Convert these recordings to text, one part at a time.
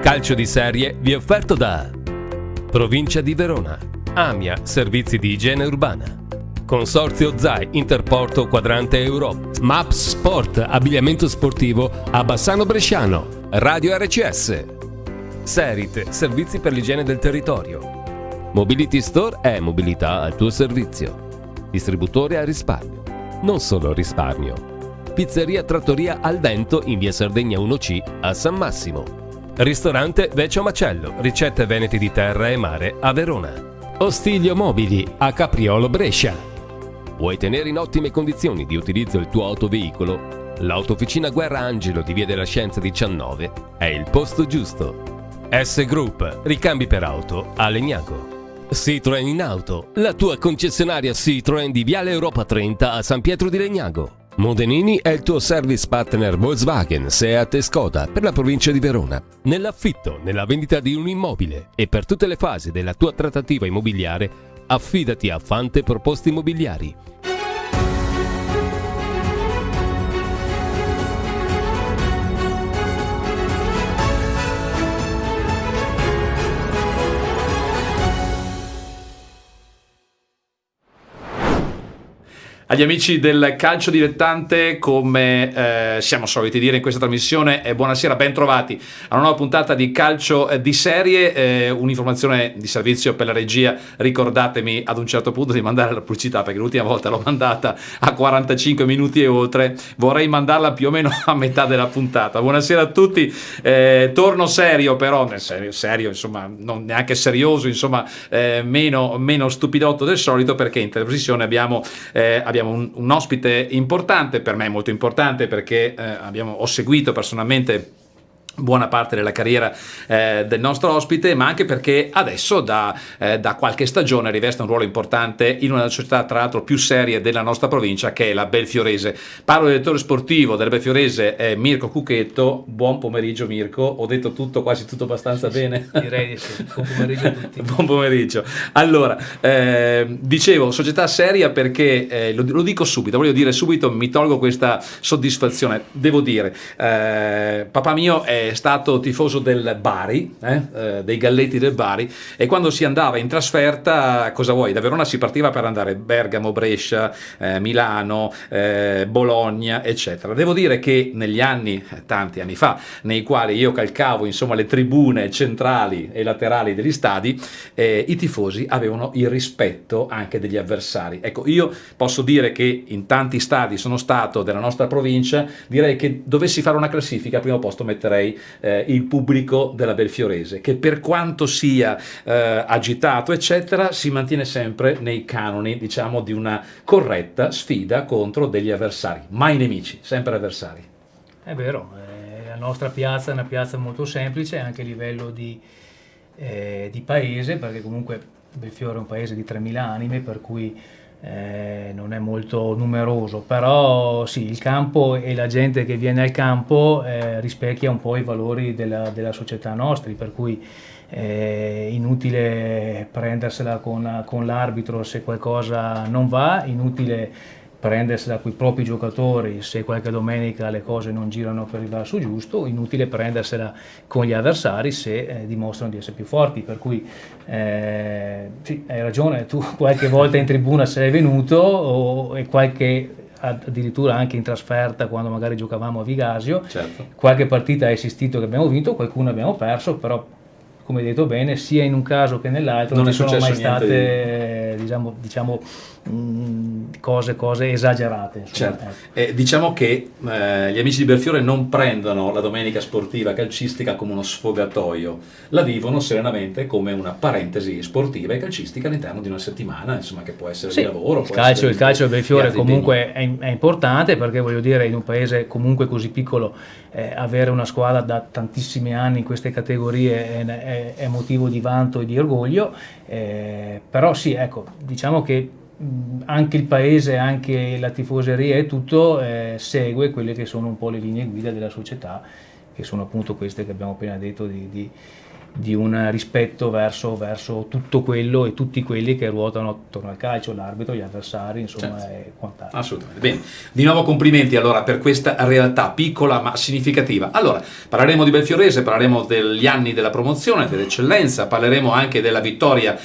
calcio di serie vi è offerto da Provincia di Verona, Amia Servizi di Igiene Urbana, Consorzio ZAI Interporto Quadrante Europa, Maps Sport Abbigliamento Sportivo a Bassano Bresciano, Radio RCS, Serit Servizi per l'igiene del territorio, Mobility Store è mobilità al tuo servizio, distributore a risparmio, non solo risparmio, Pizzeria Trattoria al Vento in via Sardegna 1C a San Massimo, Ristorante Vecchio Macello, ricette veneti di terra e mare a Verona, Ostilio Mobili a Capriolo Brescia. Vuoi tenere in ottime condizioni di utilizzo il tuo autoveicolo? L'Autofficina Guerra Angelo di Via della Scienza 19 è il posto giusto. S Group, ricambi per auto a Legnago. Citroën in auto, la tua concessionaria Citroën di Viale Europa 30 a San Pietro di Legnago. Modenini è il tuo service partner Volkswagen, Seat e Skoda per la provincia di Verona. Nell'affitto, nella vendita di un immobile e per tutte le fasi della tua trattativa immobiliare, affidati a Fante Proposte Immobiliari. Agli amici del calcio dilettante, come siamo soliti dire in questa trasmissione, buonasera, ben trovati a una nuova puntata di calcio di serie. Un'informazione di servizio per la regia: ricordatemi ad un certo punto di mandare la pubblicità, perché l'ultima volta l'ho mandata a 45 minuti e oltre, vorrei mandarla più o meno a metà della puntata. Buonasera a tutti, torno serio, però serio insomma, non neanche serioso, insomma, meno stupidotto del solito, perché in televisione abbiamo un ospite importante, per me molto importante, perché ho seguito personalmente buona parte della carriera del nostro ospite, ma anche perché adesso da qualche stagione riveste un ruolo importante in una società tra l'altro più seria della nostra provincia, che è la Belfiorese. Parlo del direttore sportivo del Belfiorese, Mirko Cucchetto. Buon pomeriggio Mirko, ho detto tutto, quasi tutto abbastanza bene? Direi di sì. Buon pomeriggio a tutti. Buon pomeriggio. Allora, dicevo società seria perché lo dico subito, voglio dire subito, mi tolgo questa soddisfazione. Devo dire, papà mio è stato tifoso del Bari, dei Galletti del Bari, e quando si andava in trasferta, cosa vuoi, da Verona si partiva per andare Bergamo, Brescia, Milano, Bologna, eccetera. Devo dire che negli anni, tanti anni fa, nei quali io calcavo insomma le tribune centrali e laterali degli stadi, i tifosi avevano il rispetto anche degli avversari. Ecco, io posso dire che in tanti stadi sono stato della nostra provincia, direi che dovessi fare una classifica, al primo posto metterei il pubblico della Belfiorese, che per quanto sia agitato eccetera, si mantiene sempre nei canoni, diciamo, di una corretta sfida contro degli avversari, mai nemici, sempre avversari. È vero, la nostra piazza è una piazza molto semplice anche a livello di paese, perché comunque Belfiore è un paese di 3.000 anime, per cui non è molto numeroso, però sì, il campo e la gente che viene al campo rispecchia un po' i valori della società nostri, per cui inutile prendersela con l'arbitro se qualcosa non va, inutile prendersela con i propri giocatori se qualche domenica le cose non girano per il verso giusto, inutile prendersela con gli avversari se dimostrano di essere più forti, per cui sì, hai ragione, tu qualche volta in tribuna sei venuto e qualche addirittura anche in trasferta quando magari giocavamo a Vigasio, certo. Qualche partita hai assistito che abbiamo vinto, qualcuno abbiamo perso, però come hai detto bene, sia in un caso che nell'altro non ci sono mai state diciamo cose esagerate. Certo. Diciamo che gli amici di Belfiore non prendono la domenica sportiva calcistica come uno sfogatoio, la vivono serenamente come una parentesi sportiva e calcistica all'interno di una settimana, insomma, che può essere sì, di lavoro. Il calcio di Belfiore comunque è importante, perché voglio dire, in un paese comunque così piccolo avere una squadra da tantissimi anni in queste categorie è motivo di vanto e di orgoglio, però sì, ecco, diciamo che anche il paese, anche la tifoseria e tutto segue quelle che sono un po' le linee guida della società, che sono appunto queste che abbiamo appena detto di di un rispetto verso tutto quello e tutti quelli che ruotano attorno al calcio, l'arbitro, gli avversari, insomma, Certo. e quant'altro. Assolutamente. Bene, di nuovo complimenti allora per questa realtà piccola ma significativa. Allora, parleremo di Belfiorese, parleremo degli anni della promozione, dell'eccellenza, parleremo anche della vittoria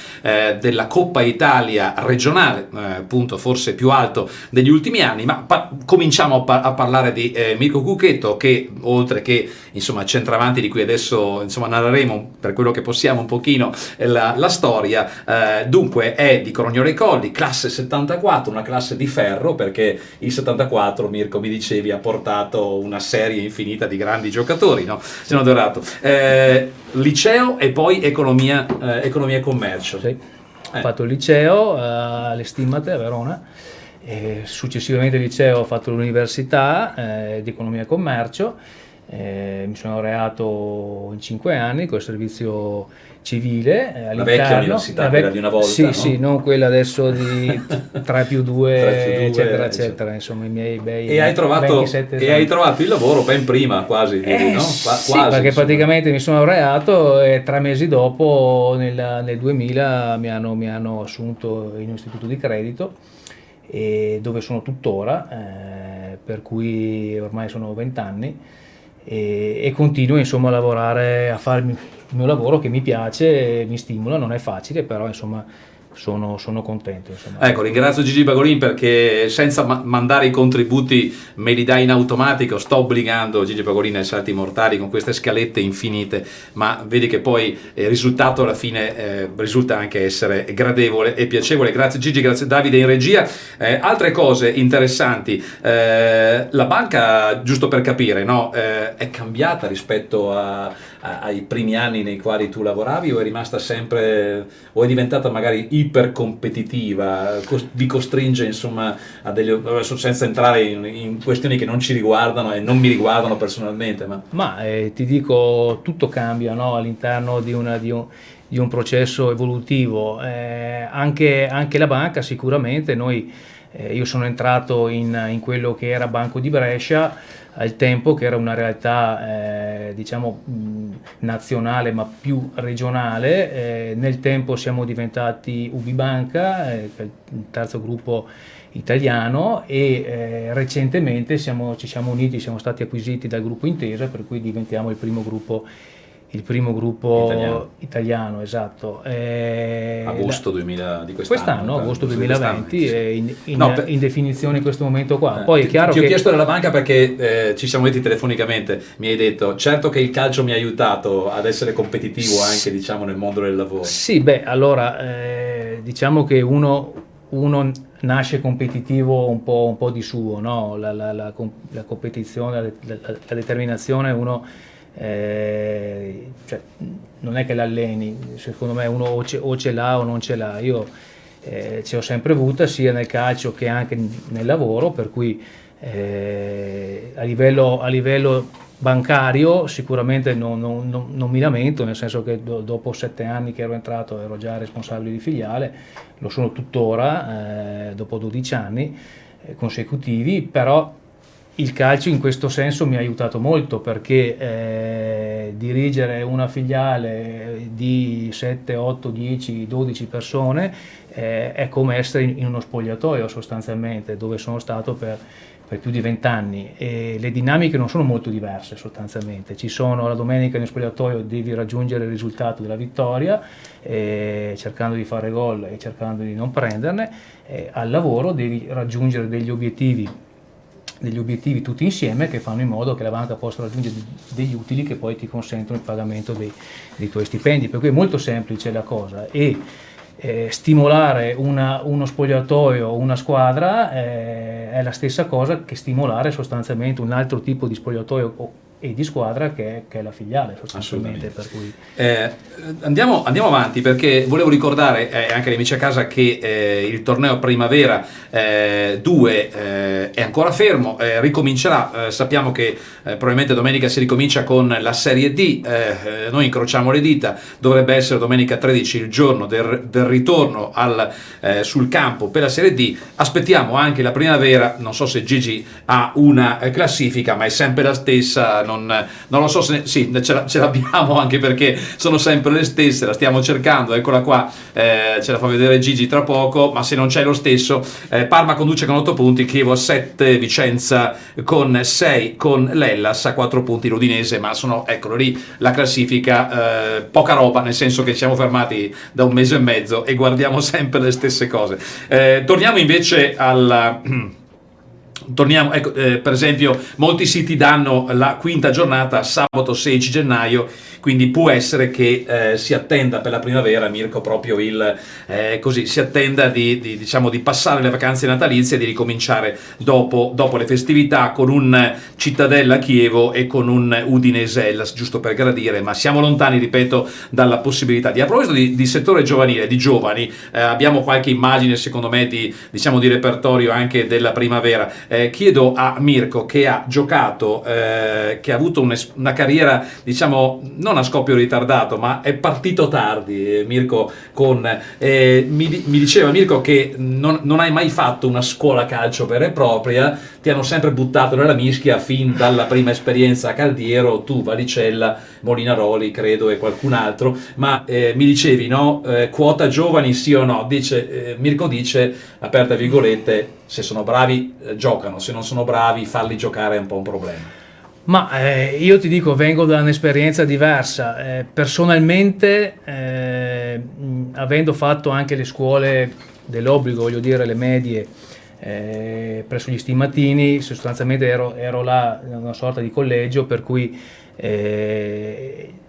della Coppa Italia regionale, punto forse più alto degli ultimi anni, ma cominciamo a parlare di Mirko Cucchetto, che oltre che insomma centravanti di cui adesso insomma narreremo per quello che possiamo un pochino la storia, dunque è di Corognole Colli, classe 74, una classe di ferro, perché il 74, Mirko, mi dicevi, ha portato una serie infinita di grandi giocatori, no? Se non dorato. Liceo e poi economia e commercio. Sì. Ho fatto il liceo alle Stimmate a Verona, e successivamente al liceo ho fatto l'università di economia e commercio. Mi sono laureato in 5 anni col servizio civile La vecchia università, quella di una volta, sì, no? sì, non quella adesso di 3+2 eccetera, eccetera. Insomma, i miei bei E hai trovato 27 e hai trovato il lavoro ben prima, quasi, no? sì, Quasi, perché insomma. praticamente mi sono laureato e 3 mesi dopo, nel 2000, mi hanno assunto in un istituto di credito, e dove sono tuttora, per cui ormai sono 20 anni. E continuo insomma a lavorare, a fare il mio lavoro che mi piace, mi stimola, non è facile, però insomma sono contento, insomma. Ecco, ringrazio Gigi Bagolin perché senza mandare i contributi me li dai in automatico, sto obbligando Gigi Bagolin ai salti mortali con queste scalette infinite, ma vedi che poi il risultato alla fine risulta anche essere gradevole e piacevole. Grazie Gigi, grazie Davide in regia. Altre cose interessanti, la banca, giusto per capire, no, è cambiata rispetto ai primi anni nei quali tu lavoravi, o è rimasta sempre, o è diventata magari ipercompetitiva, vi costringe insomma a senza entrare in questioni che non ci riguardano e non mi riguardano personalmente, ma ti dico, tutto cambia, no? All'interno di un processo evolutivo, anche la banca sicuramente. Io sono entrato in quello che era Banco di Brescia al tempo, che era una realtà diciamo nazionale ma più regionale. Nel tempo siamo diventati Ubibanca, che è il terzo gruppo italiano, e recentemente ci siamo uniti, siamo stati acquisiti dal gruppo Intesa, per cui diventiamo il primo gruppo italiano, esatto. Agosto 2000 di quest'anno, agosto 2020, sì. in definizione in questo momento qua. Poi è chiaro ti che ho chiesto della banca perché ci siamo detti telefonicamente, mi hai detto certo che il calcio mi ha aiutato ad essere competitivo anche diciamo nel mondo del lavoro. Sì, beh, allora diciamo che uno nasce competitivo un po' di suo, no? La competizione, la determinazione, uno cioè, non è che l'alleni, secondo me uno o ce l'ha o non ce l'ha. Io ce l'ho sempre avuta sia nel calcio che anche nel lavoro, per cui a livello bancario sicuramente non mi lamento, nel senso che dopo 7 anni che ero entrato ero già responsabile di filiale, lo sono tuttora dopo 12 anni consecutivi, però il calcio in questo senso mi ha aiutato molto, perché dirigere una filiale di 7, 8, 10, 12 persone è come essere in uno spogliatoio sostanzialmente, dove sono stato per più di 20 anni, e le dinamiche non sono molto diverse sostanzialmente. Ci sono la domenica nello spogliatoio, devi raggiungere il risultato della vittoria, cercando di fare gol e cercando di non prenderne. Al lavoro devi raggiungere degli obiettivi tutti insieme, che fanno in modo che la banca possa raggiungere degli utili che poi ti consentono il pagamento dei tuoi stipendi, per cui è molto semplice la cosa. E stimolare uno spogliatoio, una squadra, è la stessa cosa che stimolare sostanzialmente un altro tipo di spogliatoio e di squadra che è la filiale sostanzialmente. Per cui andiamo avanti, perché volevo ricordare anche agli amici a casa che il torneo Primavera 2 è ancora fermo, ricomincerà, sappiamo che probabilmente domenica si ricomincia con la Serie D, noi incrociamo le dita, dovrebbe essere domenica 13 il giorno del ritorno sul campo per la Serie D. Aspettiamo anche la Primavera, non so se Gigi ha una classifica, ma è sempre la stessa, non lo so se sì, ce l'abbiamo, anche perché sono sempre le stesse, la stiamo cercando, eccola qua, ce la fa vedere Gigi tra poco, ma se non c'è lo stesso, Parma conduce con 8 punti, Chievo a 7, Vicenza con 6, con l'Hellas a 4 punti l'Udinese, ma sono, eccolo lì, la classifica, poca roba, nel senso che ci siamo fermati da un mese e mezzo e guardiamo sempre le stesse cose. Torniamo invece ecco, per esempio molti siti danno la quinta giornata sabato 16 gennaio, quindi può essere che si attenda per la primavera, Mirko, proprio così si attenda diciamo, di passare le vacanze natalizie e di ricominciare dopo le festività con un Cittadella Chievo e con un Udinese Hellas, giusto per gradire, ma siamo lontani, ripeto, dalla possibilità. A proposito di settore giovanile, di giovani, abbiamo qualche immagine secondo me di repertorio anche della primavera. Chiedo a Mirko, che ha giocato, che ha avuto una carriera, diciamo, non a scoppio ritardato, ma è partito tardi, Mirko, mi diceva Mirko che non hai mai fatto una scuola calcio vera e propria, ti hanno sempre buttato nella mischia fin dalla prima esperienza a Caldiero, tu, Valicella, Molinaroli, credo, e qualcun altro, ma mi dicevi, no, quota giovani sì o no? Mirko dice, aperta virgolette, se sono bravi giocano, se non sono bravi farli giocare è un po' un problema. Ma io ti dico, vengo da un'esperienza diversa. Personalmente, avendo fatto anche le scuole dell'obbligo, voglio dire le medie, presso gli Stimatini, sostanzialmente ero là in una sorta di collegio, per cui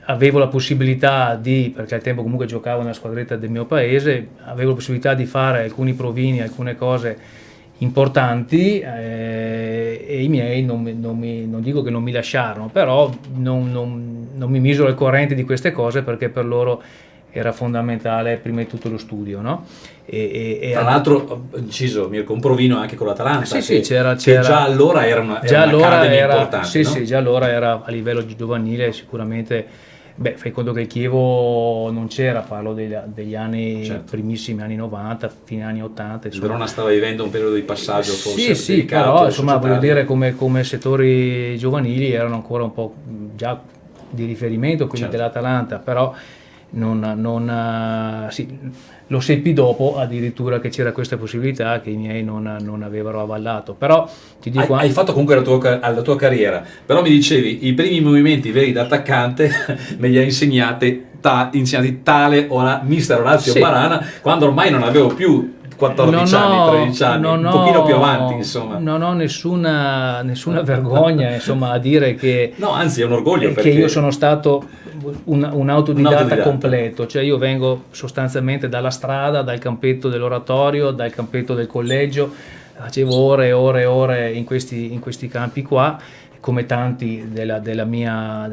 avevo la possibilità perché al tempo comunque giocavo nella squadretta del mio paese, avevo la possibilità di fare alcuni provini, alcune cose importanti, e i miei non dico che non mi lasciarono, però non mi misero al corrente di queste cose, perché per loro era fondamentale prima di tutto lo studio, no? Tra l'altro, inciso, Mirko, un provino anche con l'Atalanta, sì, c'era, che già allora era un'academy importante, sì, no? sì, già allora era a livello giovanile sicuramente. Beh, fai conto che il Chievo non c'era, parlo degli anni, certo, primissimi anni 90, fine anni 80. Il Verona stava vivendo un periodo di passaggio forse sì, delicato, però insomma voglio dire, come settori giovanili erano ancora un po' già di riferimento quelli, certo, dell'Atalanta, però sì, lo seppi dopo addirittura che c'era questa possibilità che i miei non avevano avallato. Però ti dico, hai fatto comunque la tua carriera, però mi dicevi i primi movimenti veri da attaccante me li ha insegnati tale mister Orazio, sì, Barana, quando ormai non avevo più 14 anni, 13 anni, un pochino più avanti, insomma. Non ho nessuna vergogna, insomma, a dire che no, anzi è un orgoglio, perché io sono stato un autodidatta completo, cioè io vengo sostanzialmente dalla strada, dal campetto dell'oratorio, dal campetto del collegio, facevo ore e ore e ore in questi campi qua, come tanti della mia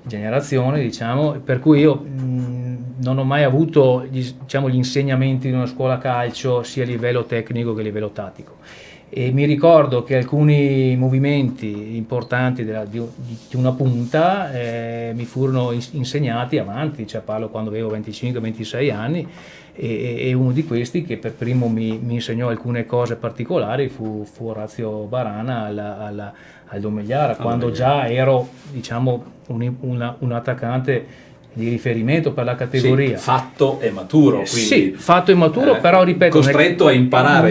generazione, diciamo, per cui io non ho mai avuto gli insegnamenti di una scuola calcio sia a livello tecnico che a livello tattico, e mi ricordo che alcuni movimenti importanti di una punta mi furono insegnati avanti, cioè parlo quando avevo 25-26 anni, e uno di questi che per primo mi insegnò alcune cose particolari fu Orazio Barana al Domegliara, quando già ero, diciamo, un attaccante di riferimento per la categoria. Sì, fatto e maturo, quindi, sì, fatto e maturo, però ripeto, costretto a imparare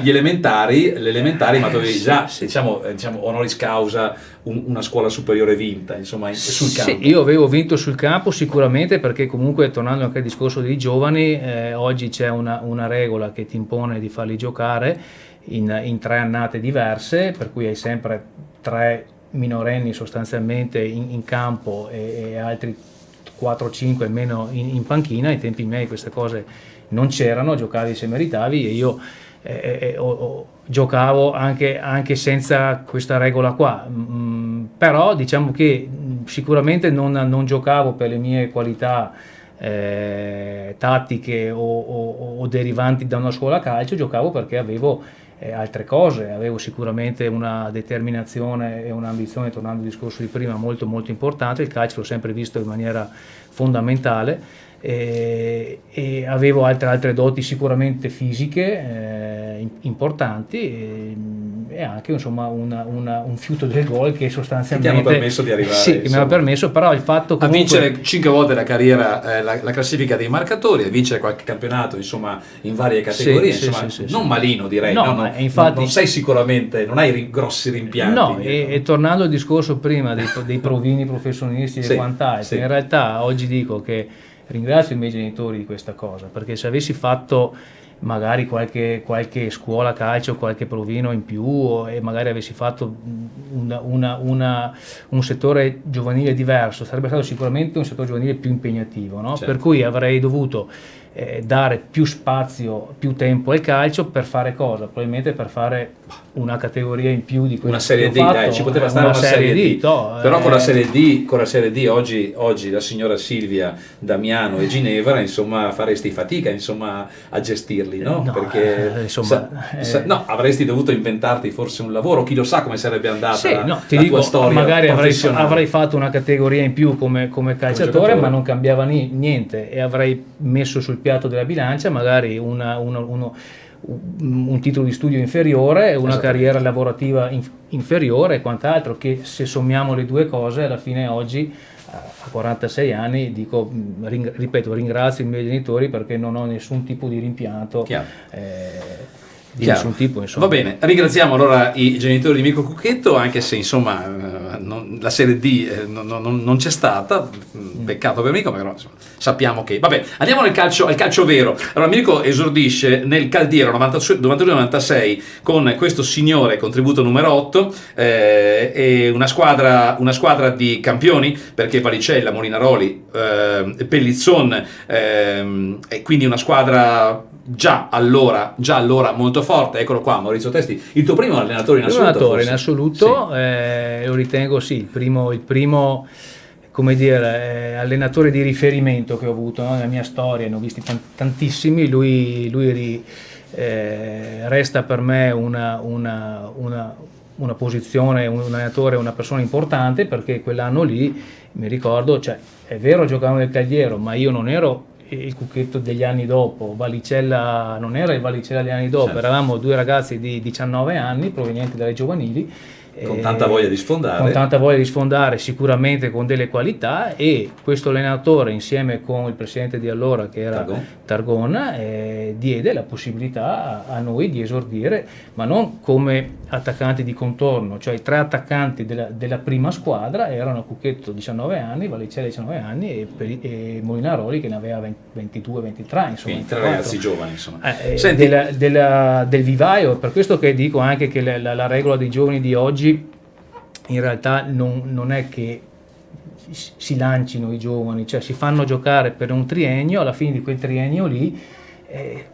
gli elementari, ma dovevi già, diciamo honoris causa, una scuola superiore vinta, insomma, sul campo. Sì, io avevo vinto sul campo sicuramente, perché comunque, tornando anche al discorso dei giovani, oggi c'è una regola che ti impone di farli giocare in 3 annate diverse, per cui hai sempre 3 minorenni sostanzialmente in campo e altri 4-5 almeno in panchina. Ai tempi miei queste cose non c'erano, giocavi se meritavi, e io giocavo anche senza questa regola qua, però diciamo che sicuramente non giocavo per le mie qualità tattiche o derivanti da una scuola calcio, giocavo perché avevo altre cose, avevo sicuramente una determinazione e un'ambizione, tornando al discorso di prima, molto molto importante. Il calcio l'ho sempre visto in maniera fondamentale, e avevo altre doti sicuramente fisiche importanti e anche insomma un fiuto del gol che sostanzialmente ti hanno permesso di arrivare, sì, che mi ha permesso, però il fatto a comunque vincere 5 volte la carriera, la classifica dei marcatori, a vincere qualche campionato insomma in varie categorie, sì, insomma sì, non malino direi, no, no, infatti, non sei sicuramente, non hai grossi rimpianti. No, e tornando al discorso prima dei provini professionisti e quant'altro, in realtà oggi dico che ringrazio i miei genitori di questa cosa, perché se avessi fatto magari qualche scuola calcio, qualche provino in più e magari avessi fatto un settore giovanile diverso, sarebbe stato sicuramente un settore giovanile più impegnativo, no? Certo. Per cui avrei dovuto dare più spazio, più tempo al calcio per fare cosa? Probabilmente per fare una categoria in più di una serie D, dai, ci poteva stare una serie D. Però con la serie D oggi la signora Silvia, Damiano e Ginevra insomma faresti fatica insomma a gestirli, no? Perché insomma, no, avresti dovuto inventarti forse un lavoro, chi lo sa come sarebbe andata ti la dico, tua storia magari professionale. avrei fatto una categoria in più come calciatore, ma non cambiava niente e avrei messo sul piatto della bilancia magari un titolo di studio inferiore, una carriera lavorativa inferiore e quant'altro, che se sommiamo le due cose alla fine oggi a 46 anni dico, ripeto, ringrazio i miei genitori perché non ho nessun tipo di rimpianto di nessun tipo, insomma. Va bene, ringraziamo allora i genitori di Mirko Cucchetto, anche se insomma la serie D non c'è stata, peccato per Mirko, però insomma, sappiamo che vabbè, andiamo al calcio vero. Allora Mirko esordisce nel Caldiero 92-96 con questo signore, contributo numero 8, e una squadra di campioni, perché Valicella, Molinaroli, Pellizzon, e quindi una squadra già allora molto forte. Eccolo qua, Maurizio Testi, il tuo primo allenatore in assoluto. Sì. Lo ritengo sì, il primo come dire, allenatore di riferimento che ho avuto, no? Nella mia storia, ne ho visti tantissimi, lui resta per me una posizione, un allenatore, una persona importante, perché quell'anno lì mi ricordo, cioè è vero giocavo nel Cagliero, ma io non ero il Cucchetto degli anni dopo, Valicella non era il Valicella degli anni dopo, certo. Eravamo due ragazzi di 19 anni provenienti dalle giovanili, con tanta voglia di sfondare, sicuramente con delle qualità, e questo allenatore insieme con il presidente di allora che era Targon diede la possibilità a noi di esordire, ma non come attaccanti di contorno, cioè i tre attaccanti della prima squadra erano Cucchetto 19 anni, Valicella 19 anni e Molinaroli che ne aveva 22-23, insomma. Quindi tre ragazzi giovani, insomma. Senti, del vivaio, per questo che dico anche che la regola dei giovani di oggi in realtà non è che si lancino i giovani, cioè si fanno giocare per un triennio, alla fine di quel triennio lì,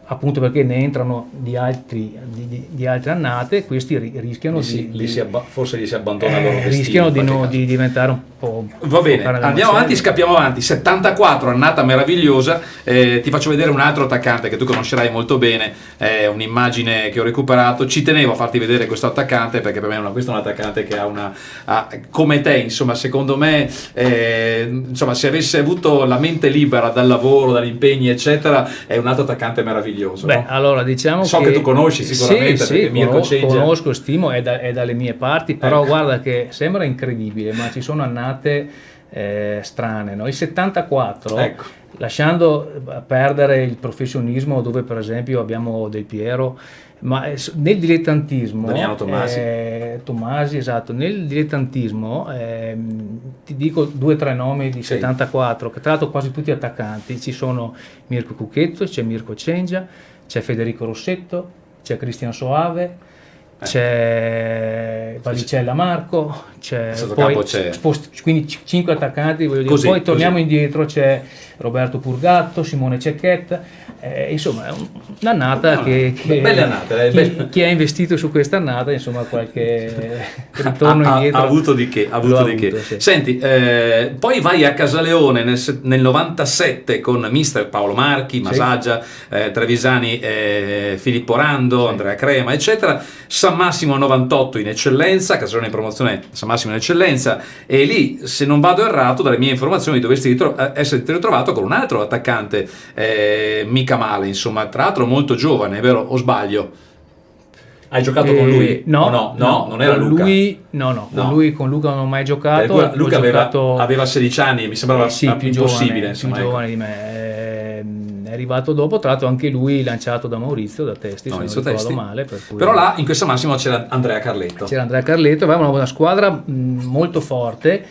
appunto perché ne entrano di altre annate, questi rischiano forse gli si abbandona loro rischiano di diventare un po'. Va bene, andiamo avanti, scappiamo avanti. 74, annata meravigliosa. Ti faccio vedere un altro attaccante che tu conoscerai molto bene, un'immagine che ho recuperato. Ci tenevo a farti vedere questo attaccante perché per me questo è un attaccante che ha come te, insomma, secondo me, insomma, se avesse avuto la mente libera dal lavoro, dagli impegni eccetera, è un altro attaccante meraviglioso. Beh, no? allora diciamo che tu conosci sicuramente, sì, Mirko Cengia. Conosco, stimo, è dalle mie parti, però guarda che sembra incredibile, ma ci sono annate strane, no? Il 74, ecco, lasciando perdere il professionismo, dove per esempio abbiamo Del Piero, ma nel dilettantismo, Daniano Tomasi, esatto, nel dilettantismo ti dico 2 o 3 nomi di 74, che tra l'altro quasi tutti attaccanti. Ci sono Mirko Cucchetto, c'è Mirko Cengia, c'è Federico Rossetto, c'è Cristian Soave, c'è Valicella Marco, quindi 5 attaccanti, voglio dire. Poi torniamo indietro, c'è Roberto Purgatto, Simone Cecchetta, insomma è un'annata belle annate, chi ha investito su questa annata, insomma qualche ritorno indietro ha avuto di che. Sì. Senti, poi vai a Casaleone nel 97 con mister Paolo Marchi, Masaggia, Trevisani, Filippo Rando, Andrea Crema eccetera. San Massimo 98 in eccellenza, Casaleone in promozione, San massima eccellenza, e lì, se non vado errato, dalle mie informazioni dovresti essere ritrovato con un altro attaccante mica male, insomma, tra l'altro molto giovane, vero o sbaglio? Hai giocato con lui? No, non era con Luca. Con Luca non ho mai giocato. Luca aveva 16 anni e mi sembrava più impossibile. Giovane di me. È arrivato dopo, tra l'altro anche lui lanciato da Maurizio, da Testi, se non ricordo male. Però là, in questa massima c'era Andrea Carletto. Avevamo una squadra molto forte,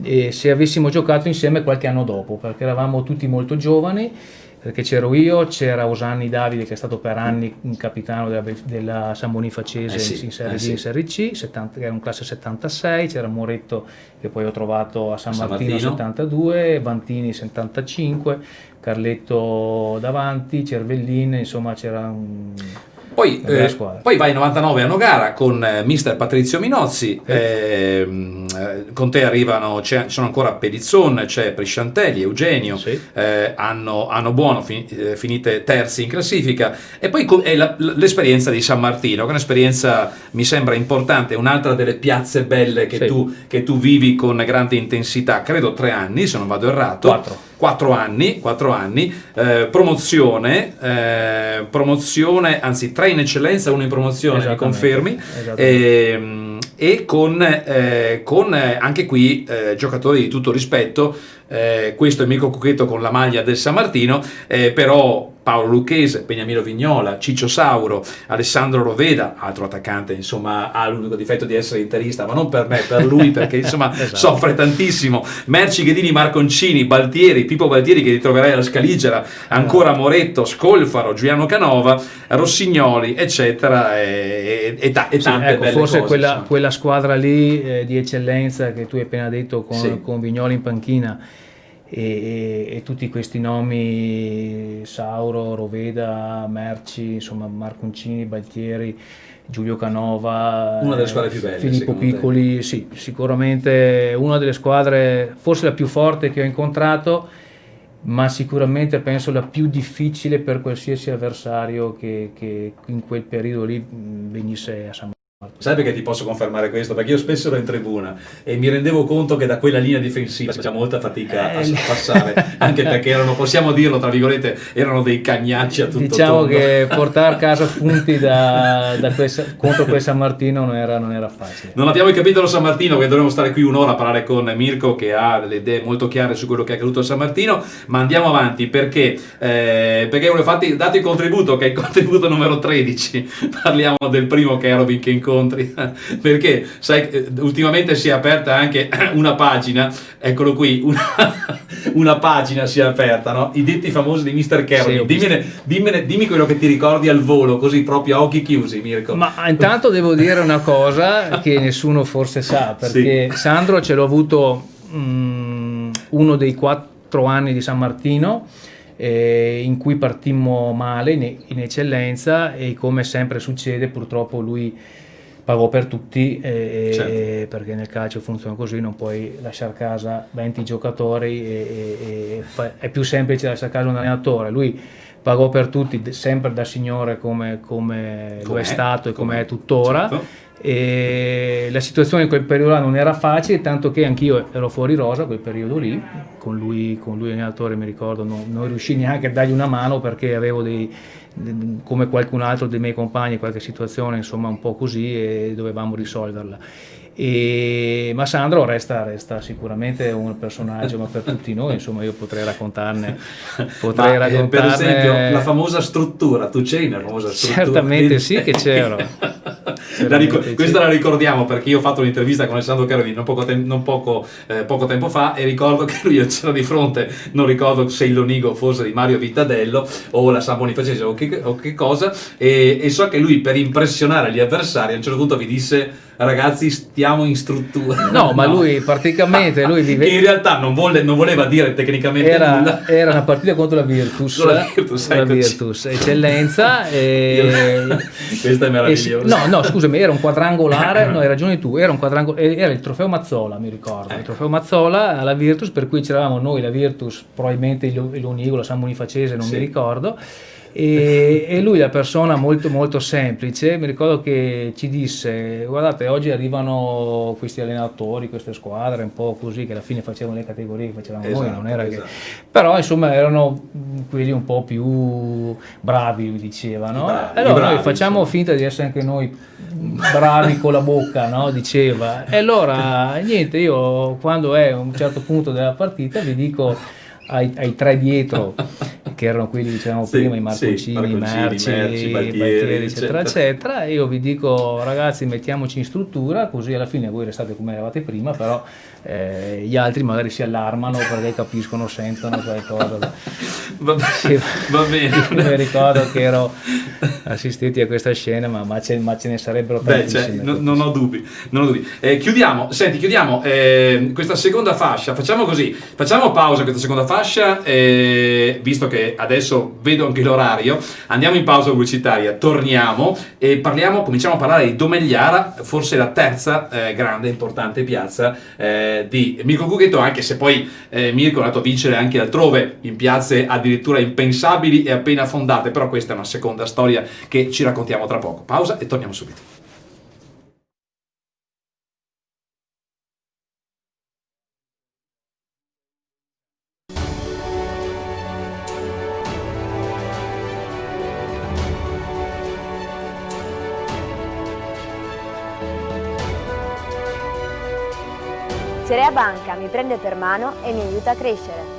e se avessimo giocato insieme qualche anno dopo, perché eravamo tutti molto giovani, perché c'ero io, c'era Osanni Davide che è stato per anni un capitano della San Bonifacese in Serie D e in Serie C, che era un classe 76, c'era Moretto che poi ho trovato a San Martino 72, Vantini 75, Carletto davanti, Cervellin, insomma c'era Poi vai in 99 a Nogara con mister Patrizio Minozzi, con te arrivano, sono ancora Pedizzon, c'è Prisciantelli, Eugenio, hanno buono, finite terzi in classifica, e poi è l'esperienza di San Martino, che è un'esperienza, mi sembra importante, un'altra delle piazze belle che tu vivi con grande intensità, credo 3 anni se non vado errato. 4 anni, promozione, anzi 3 in eccellenza, 1 in promozione, mi confermi? E con anche qui giocatori di tutto rispetto. Questo è Mirko Cucchetto con la maglia del San Martino, però Paolo Lucchese, Beniamino Vignola, Ciccio Sauro, Alessandro Roveda, altro attaccante, insomma ha l'unico difetto di essere interista, ma non per me, per lui, perché insomma soffre tantissimo. Merci Ghedini, Marconcini, Baltieri, Pippo Baltieri che ritroverai alla Scaligera, ancora Moretto, Scolfaro, Giuliano Canova, Rossignoli, eccetera, e tante belle forse cose. Quella squadra lì di eccellenza che tu hai appena detto con Vignoli in panchina, e tutti questi nomi, Sauro, Roveda, Merci, insomma Marconcini, Baltieri, Giulio Canova, una delle squadre più belle, Filippo Piccoli, sì, sicuramente una delle squadre, forse la più forte che ho incontrato, ma sicuramente penso la più difficile per qualsiasi avversario che in quel periodo lì venisse a San Martino. Sai perché ti posso confermare questo? Perché io spesso ero in tribuna e mi rendevo conto che da quella linea difensiva c'è molta fatica a passare, anche perché possiamo dirlo tra virgolette, erano dei cagnacci a tutto diciamo tondo. Che portare a casa punti contro quel San Martino non era facile. Non abbiamo il capitolo San Martino, che dovremmo stare qui un'ora a parlare con Mirko, che ha delle idee molto chiare su quello che è accaduto a San Martino, ma andiamo avanti perché volevo dato il contributo, che è il contributo numero 13. Parliamo del primo, che è Robin che incontri, perché sai, ultimamente si è aperta anche una pagina, eccolo qui, una pagina si è aperta, no? I detti famosi di Mr. Kerry. Dimmi quello che ti ricordi al volo, così proprio a occhi chiusi, Mirko. Ma intanto devo dire una cosa che nessuno forse sa, perché Sandro ce l'ho avuto uno dei 4 anni di San Martino, in cui partimmo male in eccellenza, e come sempre succede purtroppo lui pagò per tutti, perché nel calcio funziona così, non puoi lasciare a casa 20 giocatori, è più semplice lasciare a casa un allenatore. Lui pagò per tutti, sempre da signore come lo è stato e come è tuttora. Certo. E la situazione in quel periodo non era facile, tanto che anch'io ero fuori rosa quel periodo lì, con lui allenatore, mi ricordo, non riuscii neanche a dargli una mano, perché avevo come qualcun altro dei miei compagni, qualche situazione insomma un po' così, e dovevamo risolverla. Ma Sandro resta sicuramente un personaggio, ma per tutti noi, insomma, io potrei raccontarne. Per esempio la famosa struttura, tu c'eri nella famosa struttura? Certamente sì che c'ero. Questa la ricordiamo perché io ho fatto un'intervista con Alessandro Carovini poco tempo fa, e ricordo che lui c'era di fronte, non ricordo se il Lonigo fosse di Mario Vittadello o la San Bonifacese o che cosa, e so che lui, per impressionare gli avversari, a un certo punto vi disse: ragazzi, stiamo in struttura. No, ma lui praticamente che in realtà non voleva dire tecnicamente nulla. Era una partita contro la Virtus, eccellenza. Questo è meraviglioso. No, scusami, era un quadrangolare, no, hai ragione tu, era il trofeo Mazzola, mi ricordo, il trofeo Mazzola alla Virtus, per cui c'eravamo noi, la Virtus, probabilmente il Lonigo, la San Bonifacese, non mi ricordo. E lui, la persona molto molto semplice, mi ricordo che ci disse: guardate, oggi arrivano questi allenatori, queste squadre un po' così, che alla fine facevano le categorie che facevamo noi, non era che... Però insomma erano quelli un po' più bravi, lui diceva, no? Allora noi facciamo finta di essere anche noi bravi con la bocca, no? Diceva. E allora niente, io quando è un certo punto della partita vi dico ai tre dietro, che erano quelli, dicevamo prima, i Marconcini, Merci, Baltieri, eccetera, eccetera, e io vi dico: ragazzi, mettiamoci in struttura, così alla fine voi restate come eravate prima, però gli altri magari si allarmano perché capiscono, sentono qualcosa. Va bene. Mi ricordo che ero assistiti a questa scena, ma ce ne sarebbero tantissime. Non ho dubbi. Chiudiamo questa seconda fascia. Facciamo così, facciamo pausa questa seconda fascia, visto che adesso vedo anche l'orario. Andiamo in pausa pubblicitaria, torniamo e cominciamo a parlare di Domegliara, forse la terza grande importante piazza di Mirko Cuchetto, anche se poi Mirko è andato a vincere anche altrove, in piazze addirittura impensabili e appena fondate, però questa è una seconda storia che ci raccontiamo tra poco. Pausa e torniamo subito. Cerea Banca mi prende per mano e mi aiuta a crescere.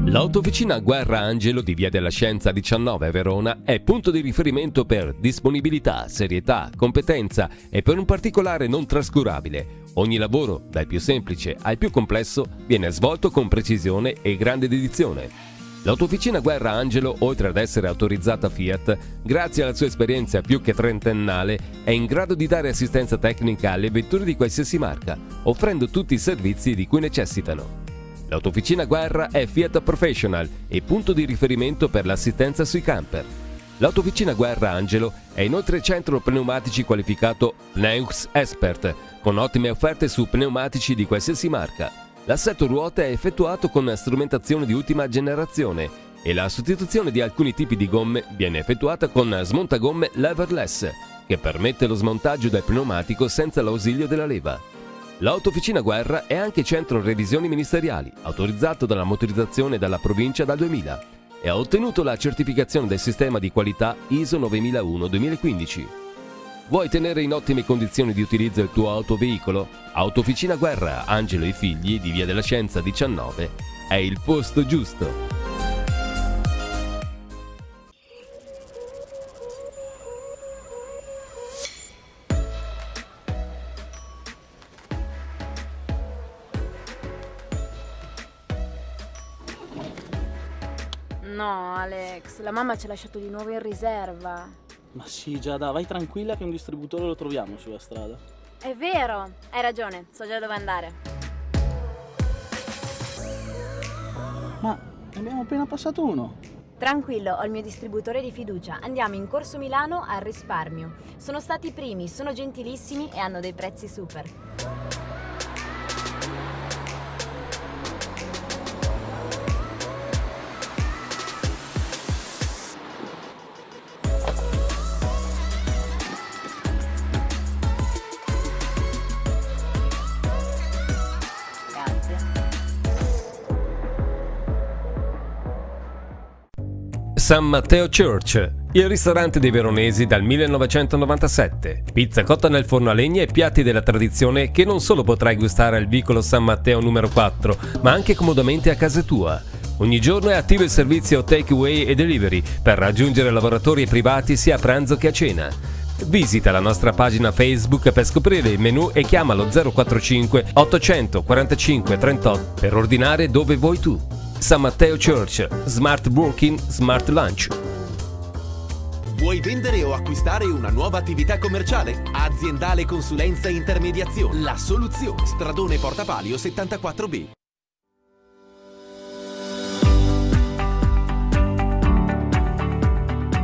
L'autofficina Guerra Angelo di Via della Scienza 19 a Verona è punto di riferimento per disponibilità, serietà, competenza e per un particolare non trascurabile. Ogni lavoro, dal più semplice al più complesso, viene svolto con precisione e grande dedizione. L'autofficina Guerra Angelo, oltre ad essere autorizzata Fiat, grazie alla sua esperienza più che trentennale, è in grado di dare assistenza tecnica alle vetture di qualsiasi marca, offrendo tutti i servizi di cui necessitano. L'autofficina Guerra è Fiat Professional e punto di riferimento per l'assistenza sui camper. L'autofficina Guerra Angelo è inoltre centro pneumatici qualificato Pneus Expert, con ottime offerte su pneumatici di qualsiasi marca. L'assetto ruote è effettuato con strumentazione di ultima generazione e la sostituzione di alcuni tipi di gomme viene effettuata con smontagomme leverless, che permette lo smontaggio del pneumatico senza l'ausilio della leva. L'autofficina Guerra è anche centro revisioni ministeriali, autorizzato dalla motorizzazione dalla provincia dal 2000 e ha ottenuto la certificazione del sistema di qualità ISO 9001-2015. Vuoi tenere in ottime condizioni di utilizzo il tuo autoveicolo? Autofficina Guerra Angelo e Figli di Via della Scienza 19 è il posto giusto. No, Alex, la mamma ci ha lasciato di nuovo in riserva. Ma sì, Giada, vai tranquilla che un distributore lo troviamo sulla strada. È vero, hai ragione, so già dove andare. Ma ne abbiamo appena passato uno. Tranquillo, ho il mio distributore di fiducia. Andiamo in Corso Milano al risparmio. Sono stati i primi, sono gentilissimi e hanno dei prezzi super. San Matteo Church, il ristorante dei veronesi dal 1997. Pizza cotta nel forno a legna e piatti della tradizione che non solo potrai gustare al vicolo San Matteo numero 4, ma anche comodamente a casa tua. Ogni giorno è attivo il servizio takeaway e delivery per raggiungere lavoratori e privati sia a pranzo che a cena. Visita la nostra pagina Facebook per scoprire il menù e chiamalo 045 845 38 per ordinare dove vuoi tu. San Matteo Church, Smart Working, Smart Lunch. Vuoi vendere o acquistare una nuova attività commerciale? Aziendale Consulenza e Intermediazione. La soluzione. Stradone Portapalio 74B.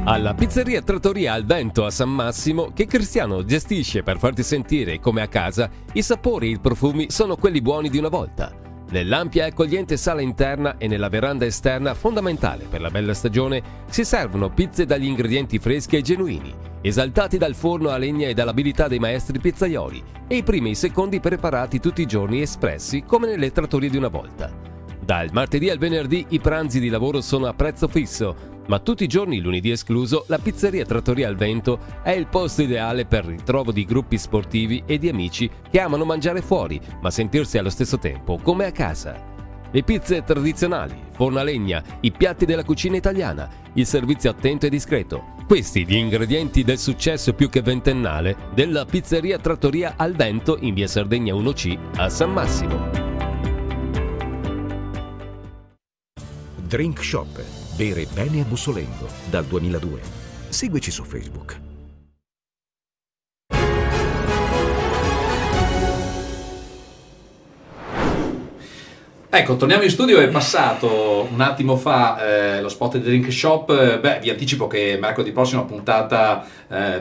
Alla pizzeria Trattoria al Vento a San Massimo, che Cristiano gestisce per farti sentire come a casa, i sapori e i profumi sono quelli buoni di una volta. Nell'ampia e accogliente sala interna e nella veranda esterna, fondamentale per la bella stagione, si servono pizze dagli ingredienti freschi e genuini, esaltati dal forno a legna e dall'abilità dei maestri pizzaioli, e i primi e i secondi preparati tutti i giorni espressi come nelle trattorie di una volta. Dal martedì al venerdì i pranzi di lavoro sono a prezzo fisso, ma tutti i giorni, lunedì escluso, la pizzeria Trattoria al Vento è il posto ideale per il ritrovo di gruppi sportivi e di amici che amano mangiare fuori, ma sentirsi allo stesso tempo come a casa. Le pizze tradizionali, forno a legna, i piatti della cucina italiana, il servizio attento e discreto. Questi gli ingredienti del successo più che ventennale della pizzeria Trattoria al Vento in via Sardegna 1C a San Massimo. Drink Shop. Bere bene a Bussolengo dal 2002. Seguici su Facebook. Ecco, torniamo in studio, è passato un attimo fa lo spot di Drink Shop. Vi anticipo che mercoledì prossimo puntata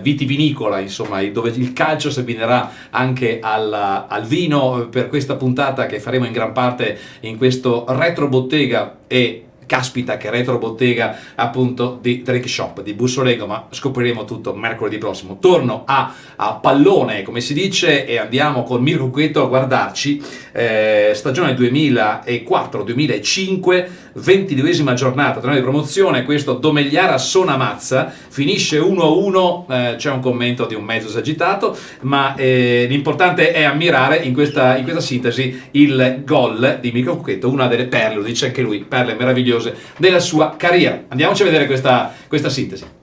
vitivinicola, insomma, dove il calcio si abbinerà anche al vino, per questa puntata che faremo in gran parte in questo retro bottega. E caspita che retro bottega appunto di Drink Shop di Bussolengo, ma scopriremo tutto mercoledì prossimo. Torno a pallone, come si dice, e andiamo con Mirko Cucchetto a guardarci stagione 2004-2005, 22esima giornata, torneo di promozione, questo Domegliara Sonamazza, finisce 1-1, c'è un commento di un mezzo esagitato, ma l'importante è ammirare in questa sintesi il gol di Mirko Cucchetto, una delle perle, lo dice anche lui, perle meravigliose della sua carriera. Andiamoci a vedere questa sintesi.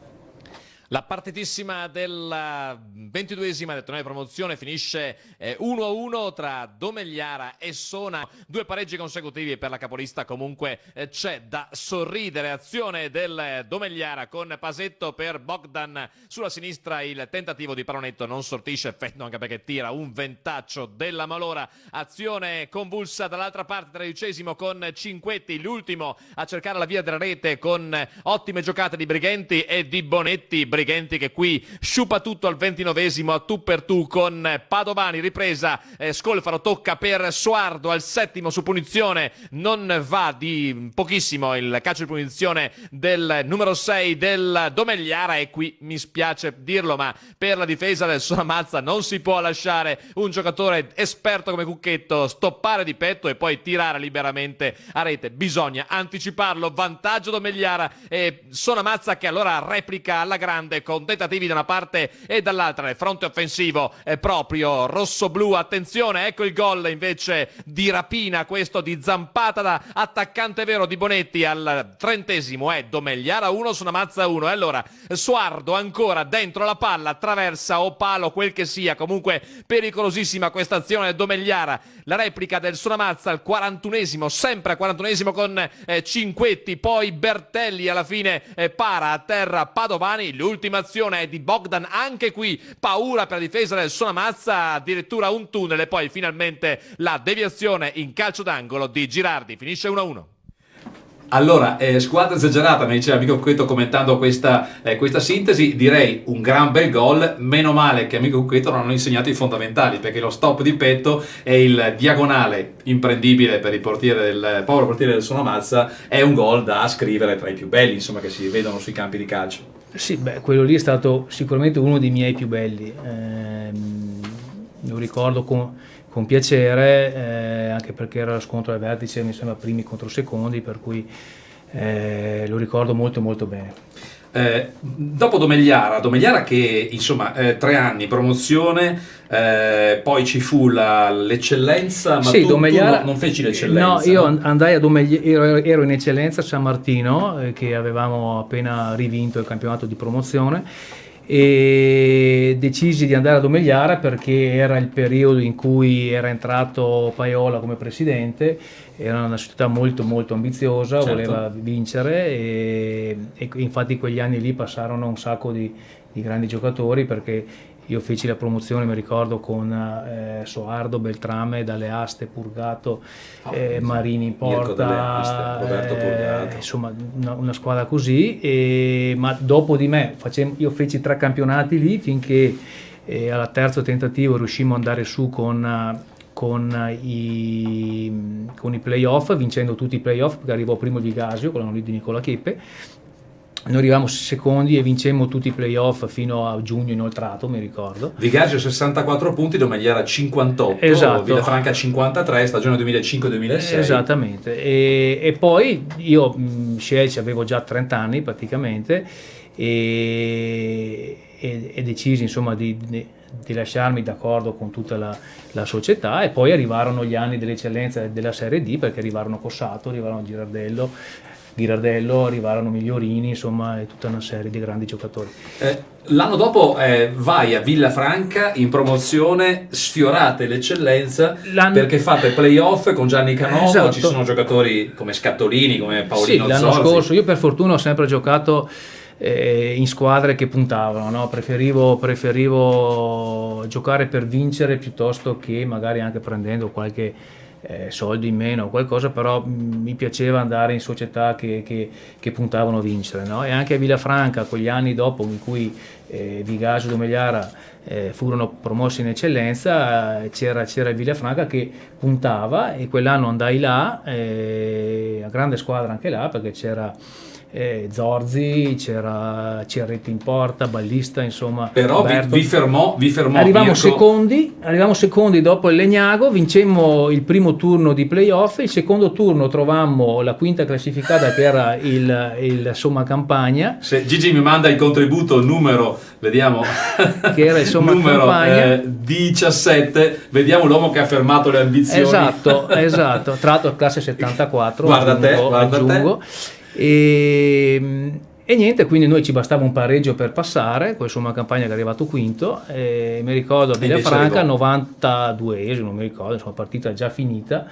La partitissima della 22esima del torneo di promozione finisce 1-1 tra Domegliara e Sona, due pareggi consecutivi per la capolista. Comunque c'è da sorridere, azione del Domegliara con Pasetto per Bogdan sulla sinistra, il tentativo di Paronetto non sortisce effetto anche perché tira un ventaccio della malora, azione convulsa dall'altra parte, 13esimo con Cinquetti, l'ultimo a cercare la via della rete con ottime giocate di Brighenti e di Bonetti. Brighenti che qui sciupa tutto al 29esimo a tu per tu con Padovani, ripresa, Scolfaro tocca per Suardo al 7° su punizione, non va di pochissimo il calcio di punizione del numero 6 del Domegliara, e qui mi spiace dirlo ma per la difesa del Sonamazza non si può lasciare un giocatore esperto come Cucchetto stoppare di petto e poi tirare liberamente a rete, bisogna anticiparlo. Vantaggio Domegliara e Sonamazza che allora replica alla grande con tentativi da una parte e dall'altra nel fronte offensivo proprio rossoblu. Attenzione, ecco il gol invece di rapina, questo di zampata da attaccante vero di Bonetti al 30esimo, è Domegliara 1 Sonamazza 1. E allora Suardo ancora dentro la palla, attraversa o palo quel che sia, comunque pericolosissima questa azione del Domegliara. La replica del Sonamazza al 41esimo, sempre al 41esimo con Cinquetti, poi Bertelli alla fine para a terra Padovani. L'ultima azione è di Bogdan, anche qui paura per la difesa del Sonamazza, addirittura un tunnel e poi finalmente la deviazione in calcio d'angolo di Girardi, finisce 1-1. Allora, squadra esagerata, mi diceva amico Cucchetto commentando questa sintesi, direi un gran bel gol, meno male che amico Cucchetto non hanno insegnato i fondamentali, perché lo stop di petto e il diagonale imprendibile per il povero portiere del Sonamazza è un gol da scrivere tra i più belli, insomma, che si vedono sui campi di calcio. Sì, quello lì è stato sicuramente uno dei miei più belli, lo ricordo con piacere, anche perché era lo scontro al vertice, mi sembra primi contro secondi, per cui lo ricordo molto molto bene. Dopo Domegliara che insomma 3 anni promozione, poi ci fu l'eccellenza, ma sì, tu non feci l'eccellenza. No, io andai a Domegliara, ero in eccellenza a San Martino, che avevamo appena rivinto il campionato di promozione, e decisi di andare a Domegliara perché era il periodo in cui era entrato Paiola come presidente, era una società molto molto ambiziosa, certo, voleva vincere e infatti quegli anni lì passarono un sacco di grandi giocatori, perché io feci la promozione, mi ricordo, con Soardo, Beltrame, Dalle Aste, Purgato, Marini in porta, Roberto Purgato. Insomma una squadra così, ma dopo di me io feci 3 campionati lì finché al terzo tentativo riuscimmo ad andare su con con i playoff, vincendo tutti i playoff, perché arrivò primo il Vigasio con l'anno lì di Nicola Cheppe. Noi arrivavamo secondi e vincemmo tutti i playoff fino a giugno inoltrato, mi ricordo. Vigasio 64 punti, Domegliara 58, Esatto. Villafranca 53, stagione 2005-2006. Esattamente, e poi io scelsi, avevo già 30 anni praticamente, e decisi insomma di lasciarmi d'accordo con tutta la società, e poi arrivarono gli anni dell'eccellenza della Serie D, perché arrivarono Cossato, arrivarono Ghirardello, arrivarono Migliorini, insomma, e tutta una serie di grandi giocatori. L'anno dopo vai a Villafranca in promozione, sfiorate l'eccellenza perché fate playoff con Gianni Canovo. Esatto. Ci sono giocatori come Scattolini, come Paolino Sì, l'anno Zorzi. scorso io per fortuna ho sempre giocato in squadre che puntavano, no? Preferivo giocare per vincere piuttosto che magari anche prendendo qualche soldi in meno o qualcosa, però mi piaceva andare in società che puntavano a vincere, no? E anche a Villafranca, quegli anni dopo in cui Vigasio e Domegliara furono promossi in eccellenza, c'era il Villafranca che puntava, e quell'anno andai là, a grande squadra anche là, perché c'era Zorzi, c'era Ciarretti in porta, Ballista, insomma. Però vi fermò Arrivavamo Mirko. secondi dopo il Legnago, vincemmo il primo turno di playoff, il secondo turno trovammo la quinta classificata che era il Somma Campagna. Se Gigi mi manda il contributo numero, vediamo, che era il Somma numero Campagna. 17, vediamo l'uomo che ha fermato le ambizioni. Esatto, tra l'altro classe 74, guarda aggiungo. E niente, quindi noi ci bastava un pareggio per passare, con Somma Campagna che è arrivato quinto, e mi ricordo a Villafranca 92esimo, mi ricordo, insomma, partita già finita,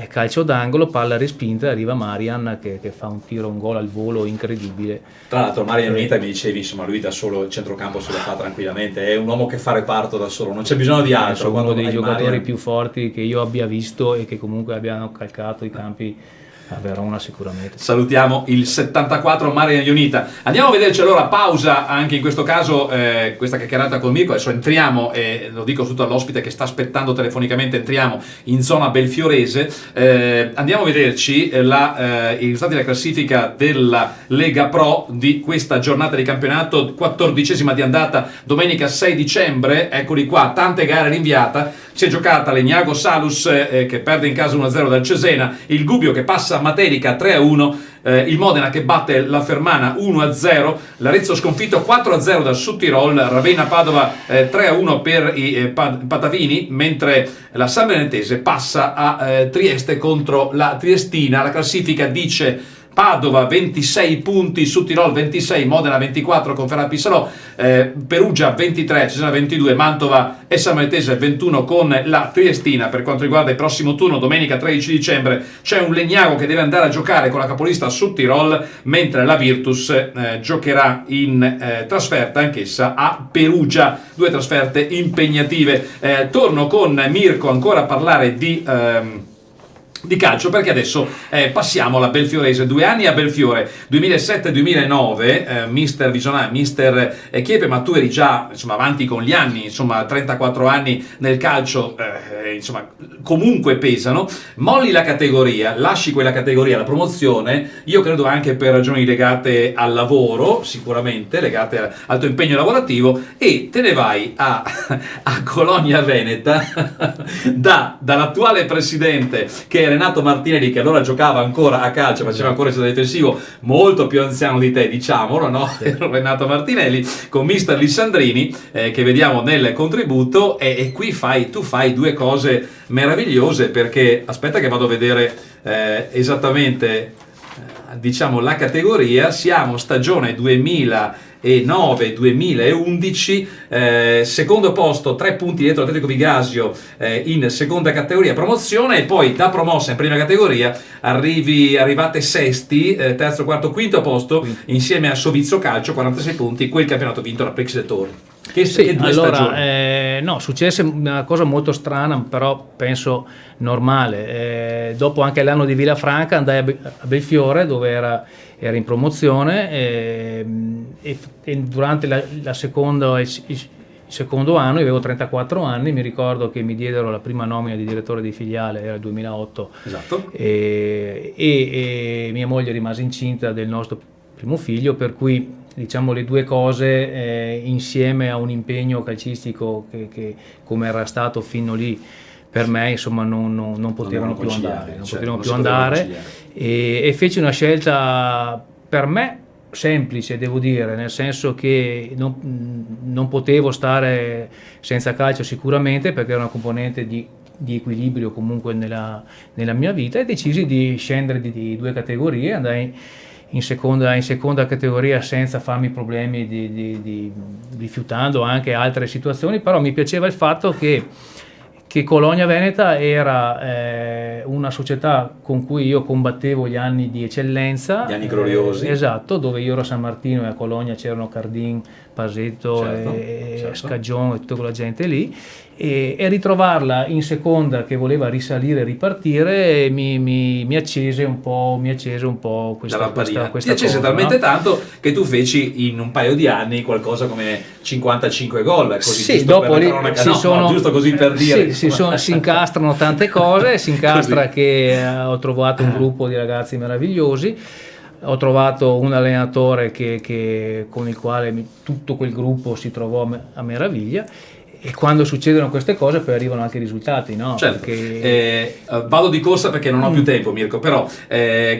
calcio d'angolo, palla respinta, arriva Marian che fa un gol al volo incredibile. Tra l'altro Marian Unita, mi dicevi, insomma, lui da solo il centrocampo se lo fa tranquillamente, è un uomo che fa reparto da solo, non c'è bisogno di altro. Uno dei hai giocatori Marian più forti che io abbia visto e che comunque abbiano calcato i campi a Verona sicuramente. Salutiamo il 74 Marian Ionita. Andiamo a vederci allora, pausa anche in questo caso, questa chiacchierata con Mirko. Adesso entriamo, e lo dico tutto all'ospite che sta aspettando telefonicamente, entriamo in zona belfiorese. Andiamo a vederci i risultati della classifica della Lega Pro di questa giornata di campionato, 14esima di andata, domenica 6 dicembre, eccoli qua, tante gare rinviata. Si è giocata Legnago Salus che perde in casa 1-0 dal Cesena, il Gubbio che passa a Materica 3-1, il Modena che batte la Fermana 1-0, l'Arezzo sconfitto 4-0 dal Sudtirol, Ravenna Padova 3-1 per i Patavini, mentre la San Benedetese passa a Trieste contro la Triestina. La classifica dice Padova 26 punti, Sudtirol 26, Modena 24 con Ferrari Salò, Perugia 23, Cesena 22, Mantova e San Benedetese 21 con la Triestina. Per quanto riguarda il prossimo turno, domenica 13 dicembre c'è un Legnago che deve andare a giocare con la capolista Sudtirol, mentre la Virtus giocherà in trasferta anch'essa a Perugia, 2 trasferte impegnative. Torno con Mirko ancora a parlare di calcio, perché adesso passiamo alla Belfiorese. 2 anni a Belfiore, 2007-2009, mister Visionà, mister Chiepe, ma tu eri già, insomma, avanti con gli anni, insomma 34 anni nel calcio, insomma comunque pesano. Molli la categoria, lasci quella categoria, la promozione, io credo anche per ragioni legate al lavoro, sicuramente legate al tuo impegno lavorativo, e te ne vai a Colonia Veneta dall'attuale presidente, che è Renato Martinelli, che allora giocava ancora a calcio, faceva ancora il difensivo, molto più anziano di te, diciamolo, no? Sì. Renato Martinelli, con mister Lissandrini, che vediamo nel contributo, e qui tu fai 2 cose meravigliose, perché aspetta che vado a vedere esattamente, diciamo, la categoria. Siamo stagione 2009-2011, secondo posto, 3 punti dietro l'Atletico Vigasio in seconda categoria promozione, e poi da promossa in prima categoria arrivate sesti, terzo, quarto, quinto posto insieme a Sovizio Calcio, 46 punti, quel campionato vinto da Prix de Torri. Che due stagioni. No, successe una cosa molto strana, però penso normale. Dopo anche l'anno di Villafranca andai a Belfiore, dove era in promozione, e durante la seconda, il secondo anno, io avevo 34 anni, mi ricordo che mi diedero la prima nomina di direttore di filiale, era il 2008, Esatto. e mia moglie rimase incinta del nostro primo figlio, per cui diciamo le due cose insieme a un impegno calcistico che come era stato fino lì per me, insomma, non potevano più andare, e feci una scelta per me semplice, devo dire, nel senso che non potevo stare senza calcio sicuramente, perché era una componente di equilibrio comunque nella mia vita, e decisi di scendere di 2 categorie, andai in seconda categoria senza farmi problemi, rifiutando anche altre situazioni, però mi piaceva il fatto che Colonia Veneta era una società con cui io combattevo gli anni di eccellenza, Gli anni gloriosi. Esatto, dove io ero a San Martino e a Colonia c'erano Cardin, Pasetto, Certo. Scagion e tutta quella gente lì, e ritrovarla in seconda che voleva risalire e ripartire mi accese un po' questa Ti accese cosa, talmente no? tanto che tu feci in un paio di anni qualcosa come 55 gol, così, sì, giusto dopo per la lì cronaca, giusto così per dire. Si incastrano tante cose, si incastra che ho trovato un gruppo di ragazzi meravigliosi, ho trovato un allenatore con il quale tutto quel gruppo si trovò a meraviglia, e quando succedono queste cose poi arrivano anche i risultati, no? Certo. Perché... vado di corsa perché non ho più tempo, Mirko, però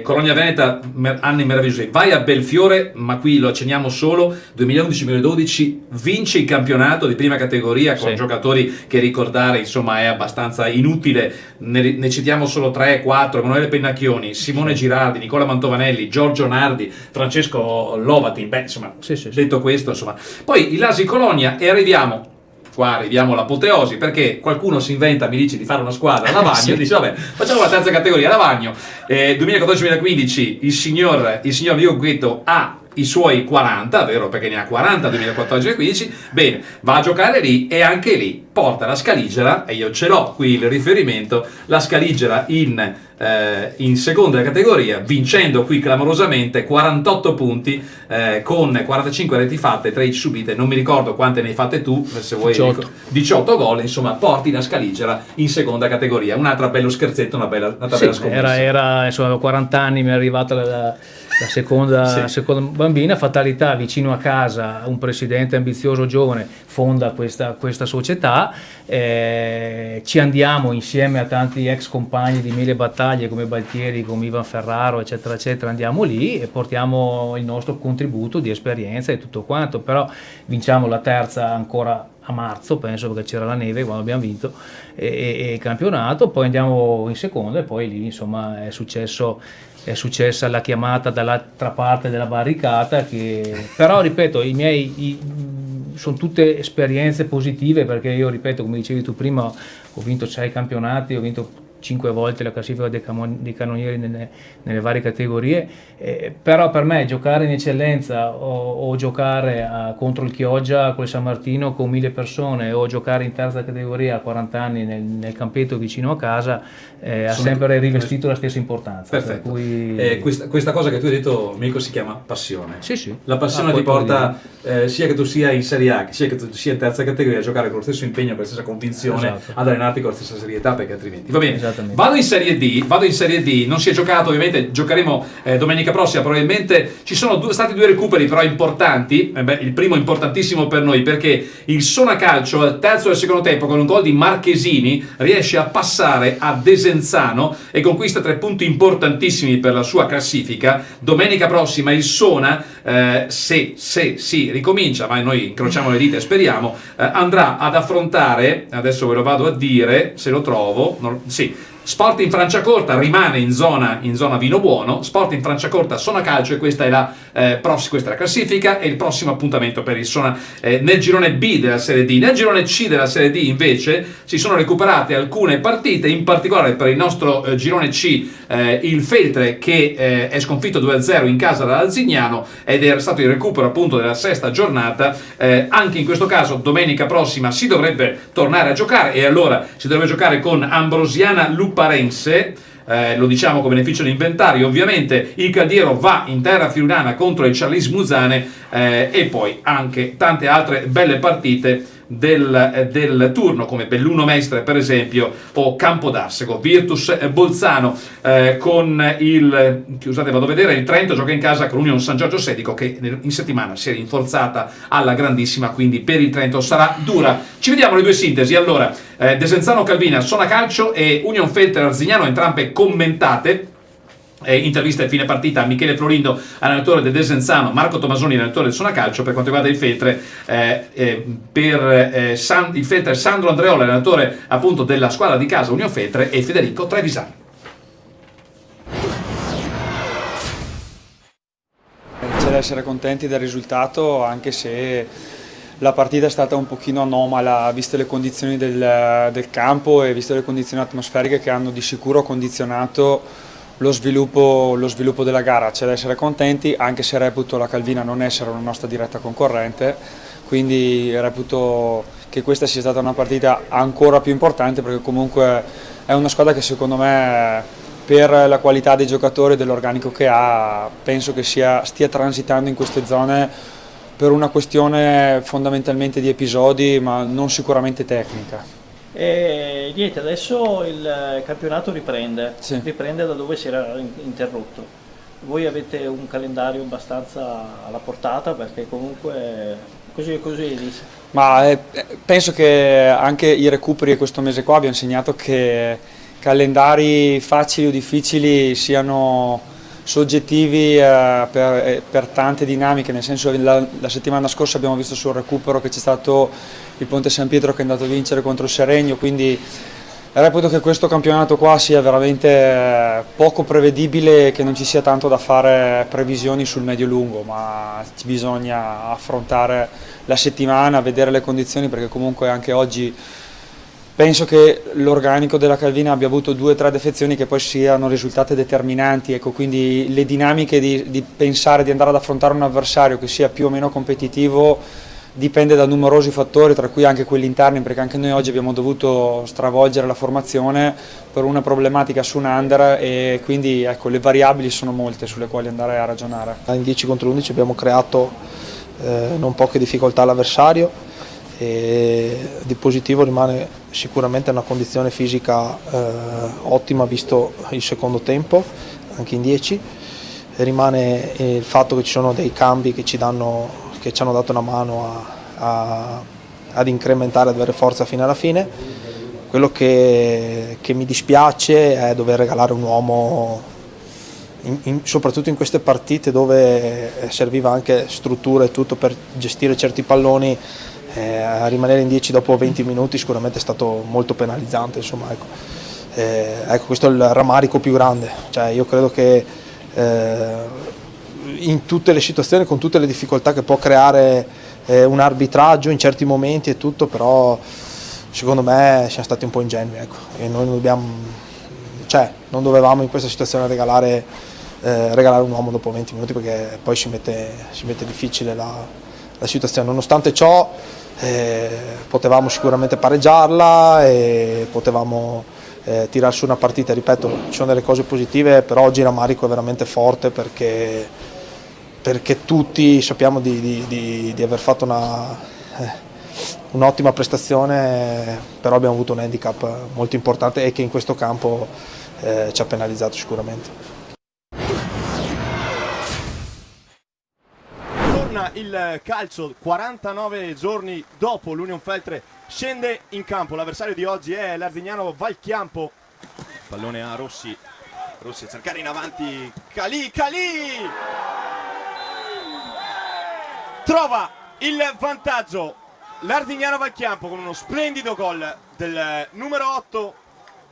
Colonia Veneta, anni meravigliosi, vai a Belfiore, ma qui lo accenniamo solo, 2011-2012 vince il campionato di prima categoria con giocatori che ricordare insomma è abbastanza inutile, ne citiamo solo 3-4: Emanuele Pennacchioni, Simone Girardi, Nicola Mantovanelli, Giorgio Nardi, Francesco Lovatin, insomma, detto questo, insomma. Poi il Lasi Colonia, e arriviamo all'apoteosi, perché qualcuno si inventa, mi dice di fare una squadra a Lavagno, dice vabbè, facciamo la terza categoria a Lavagno. 2014-2015 il signor Vigo Guetto ha i suoi 40, vero, perché ne ha 40 2014-2015, bene, va a giocare lì e anche lì porta la Scaligera, e io ce l'ho qui il riferimento, la Scaligera in seconda categoria, vincendo qui clamorosamente 48 punti con 45 reti fatte, 13 subite, non mi ricordo quante ne hai fatte tu, se vuoi 18 gol, insomma porti la Scaligera in seconda categoria. Un altro bello scherzetto, una bella scommessa. Era insomma 40 anni, mi è arrivata la seconda bambina, fatalità, vicino a casa un presidente ambizioso giovane fonda questa società, ci andiamo insieme a tanti ex compagni di mille battaglie come Baltieri, come Ivan Ferraro, eccetera eccetera, andiamo lì e portiamo il nostro contributo di esperienza e tutto quanto, però vinciamo la terza ancora a marzo, penso, perché c'era la neve quando abbiamo vinto il campionato, poi andiamo in seconda e poi lì insomma è successa la chiamata dall'altra parte della barricata, però ripeto, sono tutte esperienze positive, perché io ripeto, come dicevi tu prima, ho vinto 6 campionati, ho vinto 5 volte la classifica dei cannonieri nelle varie categorie, però per me giocare in eccellenza o giocare contro il Chioggia col San Martino con 1000 persone, o giocare in terza categoria a 40 anni nel campetto vicino a casa ha sempre rivestito la stessa importanza. Perfetto. Per cui... questa cosa che tu hai detto, Mirko, si chiama passione. Sì. La passione ti porta sia che tu sia in Serie A sia che tu sia in terza categoria a giocare con lo stesso impegno, con la stessa convinzione, ad allenarti con la stessa serietà, perché altrimenti va bene. Vado in Serie D, non si è giocato, ovviamente giocheremo domenica prossima, probabilmente ci sono stati 2 recuperi però importanti, il primo importantissimo per noi, perché il Sona Calcio al terzo del secondo tempo con un gol di Marchesini riesce a passare a Desenzano e conquista 3 punti importantissimi per la sua classifica. Domenica prossima il Sona, se si ricomincia, ma noi incrociamo le dita e speriamo, andrà ad affrontare, adesso ve lo vado a dire se lo trovo, Sporting Franciacorta, rimane in zona vino buono. Sporting Franciacorta, Sona Calcio, e questa è la classifica e il prossimo appuntamento per il Sona nel girone B della Serie D. Nel girone C della Serie D invece si sono recuperate alcune partite, in particolare per il nostro girone C il Feltre che è sconfitto 2-0 in casa dall'Alzignano ed è stato il recupero appunto della sesta giornata. Anche in questo caso domenica prossima si dovrebbe tornare a giocare, e allora si dovrebbe giocare con Ambrosiana Luparense. Lo diciamo come beneficio di inventario, ovviamente il Caldiero va in terra friulana contro il Charlis Muzane, e poi anche tante altre belle partite del turno, come Belluno Mestre per esempio o Campodarsego. Virtus Bolzano con il, scusate, vado a vedere, il Trento gioca in casa con Union San Giorgio Sedico, che in settimana si è rinforzata alla grandissima, quindi per il Trento sarà dura. Ci vediamo le due sintesi. Allora, Desenzano Calvina, Sona Calcio, e Union Feltre Arzignano, entrambe commentate. Intervista a fine partita a Michele Florindo, allenatore del Desenzano, Marco Tomasoni, allenatore del Sona Calcio. Per quanto riguarda il Feltre, il Feltre, Sandro Andreola, allenatore appunto della squadra di casa Union Feltre, e Federico Trevisani. C'è da essere contenti del risultato, anche se la partita è stata un pochino anomala, viste le condizioni del campo e viste le condizioni atmosferiche che hanno di sicuro condizionato lo sviluppo della gara. C'è da essere contenti, anche se reputo la Calvina non essere una nostra diretta concorrente, quindi reputo che questa sia stata una partita ancora più importante, perché comunque è una squadra che secondo me, per la qualità dei giocatori e dell'organico che ha, penso che stia transitando in queste zone per una questione fondamentalmente di episodi, ma non sicuramente tecnica. E niente, adesso il campionato riprende, Sì. riprende da dove si era interrotto. Voi avete un calendario abbastanza alla portata, perché comunque così. Ma penso che anche i recuperi questo mese qua abbiano segnato che calendari facili o difficili siano soggettivi per tante dinamiche, nel senso che la settimana scorsa abbiamo visto sul recupero che c'è stato il Ponte San Pietro che è andato a vincere contro il Seregno, quindi reputo che questo campionato qua sia veramente poco prevedibile e che non ci sia tanto da fare previsioni sul medio-lungo, ma bisogna affrontare la settimana, vedere le condizioni, perché comunque anche oggi penso che l'organico della Calvina abbia avuto 2 o 3 defezioni che poi siano risultate determinanti, ecco, quindi le dinamiche di pensare di andare ad affrontare un avversario che sia più o meno competitivo dipende da numerosi fattori, tra cui anche quelli interni, perché anche noi oggi abbiamo dovuto stravolgere la formazione per una problematica su un under, e quindi ecco, le variabili sono molte sulle quali andare a ragionare. In 10 contro 11 abbiamo creato non poche difficoltà all'avversario, e di positivo rimane sicuramente una condizione fisica ottima visto il secondo tempo, anche in 10. Rimane il fatto che ci sono dei cambi che ci hanno dato una mano ad incrementare, ad avere forza fino alla fine. Quello che mi dispiace è dover regalare un uomo, soprattutto in queste partite dove serviva anche struttura e tutto per gestire certi palloni. A rimanere in 10 dopo 20 minuti sicuramente è stato molto penalizzante, insomma, ecco, questo è il rammarico più grande. Cioè, io credo che in tutte le situazioni, con tutte le difficoltà che può creare un arbitraggio in certi momenti e tutto, però secondo me siamo stati un po' ingenui, ecco, e noi non dovevamo in questa situazione regalare un uomo dopo 20 minuti, perché poi si mette difficile la situazione. Nonostante ciò potevamo sicuramente pareggiarla e potevamo tirare su una partita. Ripeto, ci sono delle cose positive, però oggi il rammarico è veramente forte, perché tutti sappiamo di aver fatto un'ottima prestazione, però abbiamo avuto un handicap molto importante e che in questo campo ci ha penalizzato sicuramente. Il calcio 49 giorni dopo l'Union Feltre scende in campo. L'avversario di oggi è l'Arzignano Valchiampo. Pallone a Rossi a cercare in avanti Calì trova il vantaggio l'Arzignano Valchiampo con uno splendido gol del numero 8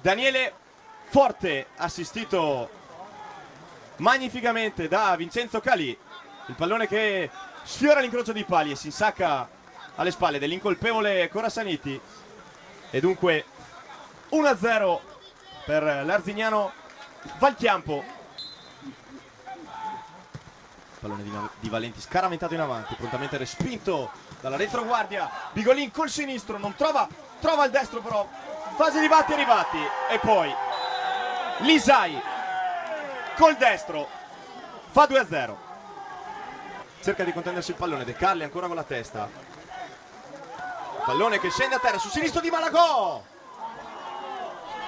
Daniele Forte, assistito magnificamente da Vincenzo Calì. Il pallone che sfiora l'incrocio di pali e si insacca alle spalle dell'incolpevole Corasaniti, e dunque 1-0 per l'Arzignano Valchiampo. Pallone di Valenti scaraventato in avanti, prontamente respinto dalla retroguardia. Bigolin col sinistro, non trova il destro, però fase di batti e ribatti, e poi Lisai col destro fa 2-0. Cerca di contendersi il pallone, De Carli ancora con la testa. pallone che scende a terra sul sinistro di Malagò,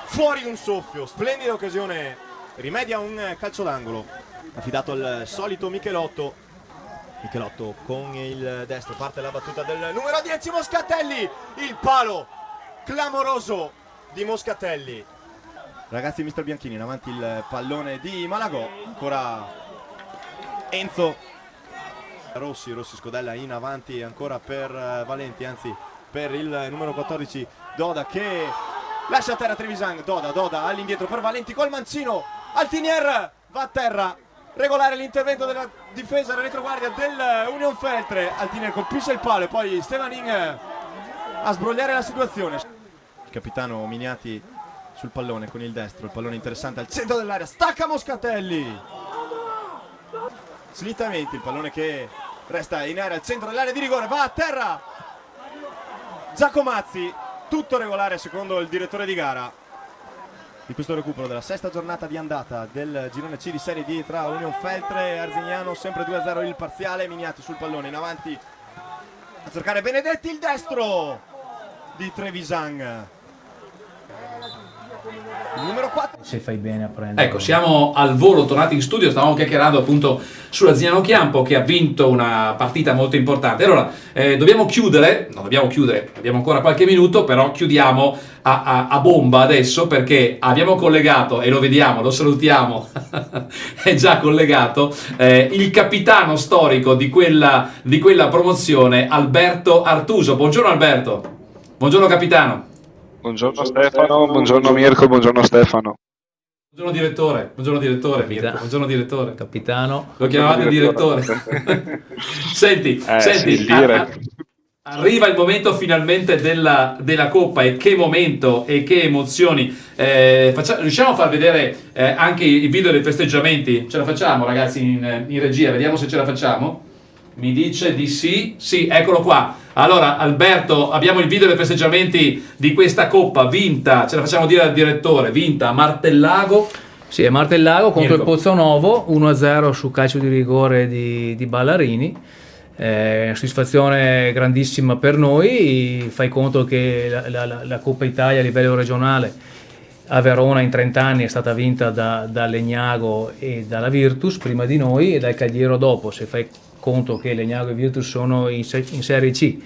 fuori un soffio, splendida occasione, rimedia un calcio d'angolo affidato al solito Michelotto con il destro, parte la battuta del numero 10 Moscatelli, il palo clamoroso di Moscatelli. Ragazzi, mister Bianchini, in avanti il pallone di Malagò, ancora Enzo Rossi scodella in avanti ancora per Valenti, anzi per il numero 14 Doda, che lascia a terra Trevisan. Doda all'indietro per Valenti col mancino, Altinier va a terra, regolare l'intervento della difesa della retroguardia del Union Feltre. Altinier colpisce il palo e poi Stevanin a sbrogliare la situazione. Il capitano Miniati sul pallone con il destro, il pallone interessante al centro dell'area, stacca Moscatelli slittamenti, il pallone che resta in area al centro dell'area di rigore, va a terra Giacomazzi, tutto regolare secondo il direttore di gara di questo recupero della sesta giornata di andata del girone C di Serie D tra Union Feltre e Arzignano, sempre 2-0 il parziale. Miniati sul pallone in avanti a cercare Benedetti, il destro di Trevisan, il numero 4. Se fai bene a prendere. Ecco, siamo al volo, tornati in studio, stavamo chiacchierando appunto sulla Arzignano Chiampo che ha vinto una partita molto importante. Allora, dobbiamo chiudere, abbiamo ancora qualche minuto, però chiudiamo a bomba adesso, perché abbiamo collegato, e lo vediamo, lo salutiamo, è già collegato, il capitano storico di quella promozione, Alberto Artuso. Buongiorno Alberto, buongiorno capitano. Buongiorno Stefano, buongiorno Mirko, buongiorno Stefano. Buongiorno direttore, Mirko, buongiorno direttore. Capitano. Lo chiamavate direttore. Senti, arriva il momento finalmente della Coppa, e che momento e che emozioni. Riusciamo a far vedere anche il video dei festeggiamenti? Ce la facciamo ragazzi in regia? Vediamo se ce la facciamo. Mi dice di sì, eccolo qua. Allora Alberto, abbiamo il video dei festeggiamenti di questa Coppa vinta, ce la facciamo dire al direttore, vinta a Martellago. Sì, a Martellago contro Mirko. il Pozzonovo, 1-0 su calcio di rigore di Ballarini. Una soddisfazione grandissima per noi. Fai conto che la Coppa Italia a livello regionale a Verona in 30 anni è stata vinta da Legnago e dalla Virtus prima di noi e dal Cagliero dopo. Se fai conto che Legnago e Virtus sono in Serie C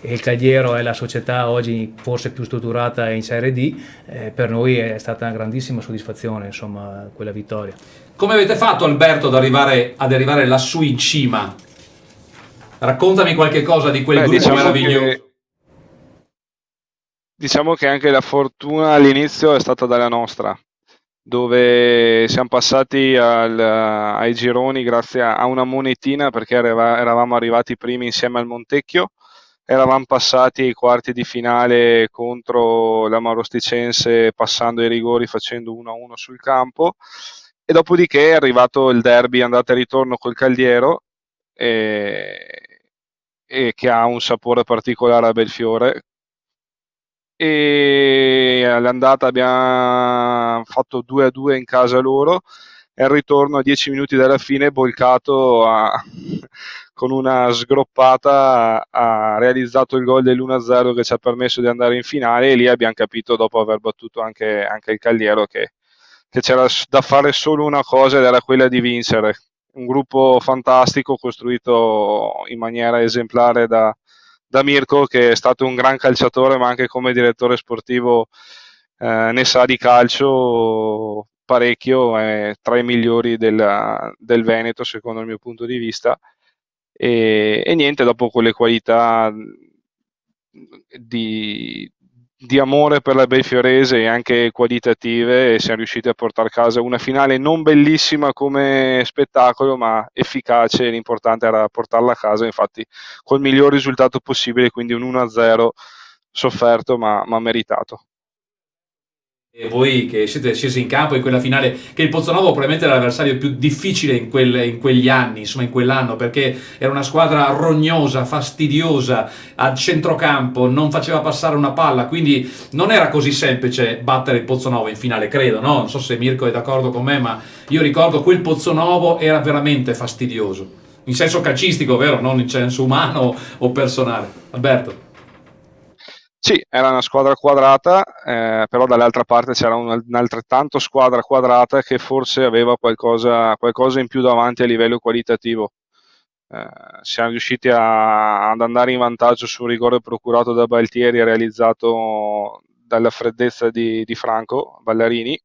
e il Cagliero è la società oggi forse più strutturata in Serie D, per noi è stata una grandissima soddisfazione, insomma, quella vittoria. Come avete fatto Alberto ad arrivare lassù in cima? Raccontami qualche cosa di quel gruppo meraviglioso. Diciamo che anche la fortuna all'inizio è stata dalla nostra, dove siamo passati ai gironi grazie a una monetina, perché eravamo arrivati primi insieme al Montecchio, eravamo passati ai quarti di finale contro la Marosticense passando i rigori facendo 1-1 sul campo, e dopodiché è arrivato il derby andata e ritorno col Cagliero, e che ha un sapore particolare a Belfiore. E all'andata abbiamo fatto 2-2 in casa loro, e al ritorno a 10 minuti dalla fine Bolcato con una sgroppata ha realizzato il gol dell'1-0 che ci ha permesso di andare in finale, e lì abbiamo capito, dopo aver battuto anche il Cagliero, che c'era da fare solo una cosa, ed era quella di vincere. Un gruppo fantastico costruito in maniera esemplare da Mirko, che è stato un gran calciatore, ma anche come direttore sportivo ne sa di calcio parecchio, è tra i migliori del Veneto secondo il mio punto di vista, e niente, dopo quelle qualità di amore per la Belfiorese e anche qualitative, siamo riusciti a portare a casa una finale non bellissima come spettacolo, ma efficace. L'importante era portarla a casa, infatti col miglior risultato possibile, quindi un 1-0 sofferto ma meritato. E voi che siete scesi in campo in quella finale, che il Pozzonovo probabilmente era l'avversario più difficile in quegli anni, insomma in quell'anno, perché era una squadra rognosa, fastidiosa, a centrocampo, non faceva passare una palla, quindi non era così semplice battere il Pozzonovo in finale, credo, no? Non so se Mirko è d'accordo con me, ma io ricordo quel Pozzonovo era veramente fastidioso, in senso calcistico, vero? Non in senso umano o personale. Alberto? Sì, era una squadra quadrata, però dall'altra parte c'era un'altrettanto squadra quadrata che forse aveva qualcosa in più davanti a livello qualitativo. Siamo riusciti ad andare in vantaggio su un rigore procurato da Baltieri e realizzato dalla freddezza di Franco Ballarini,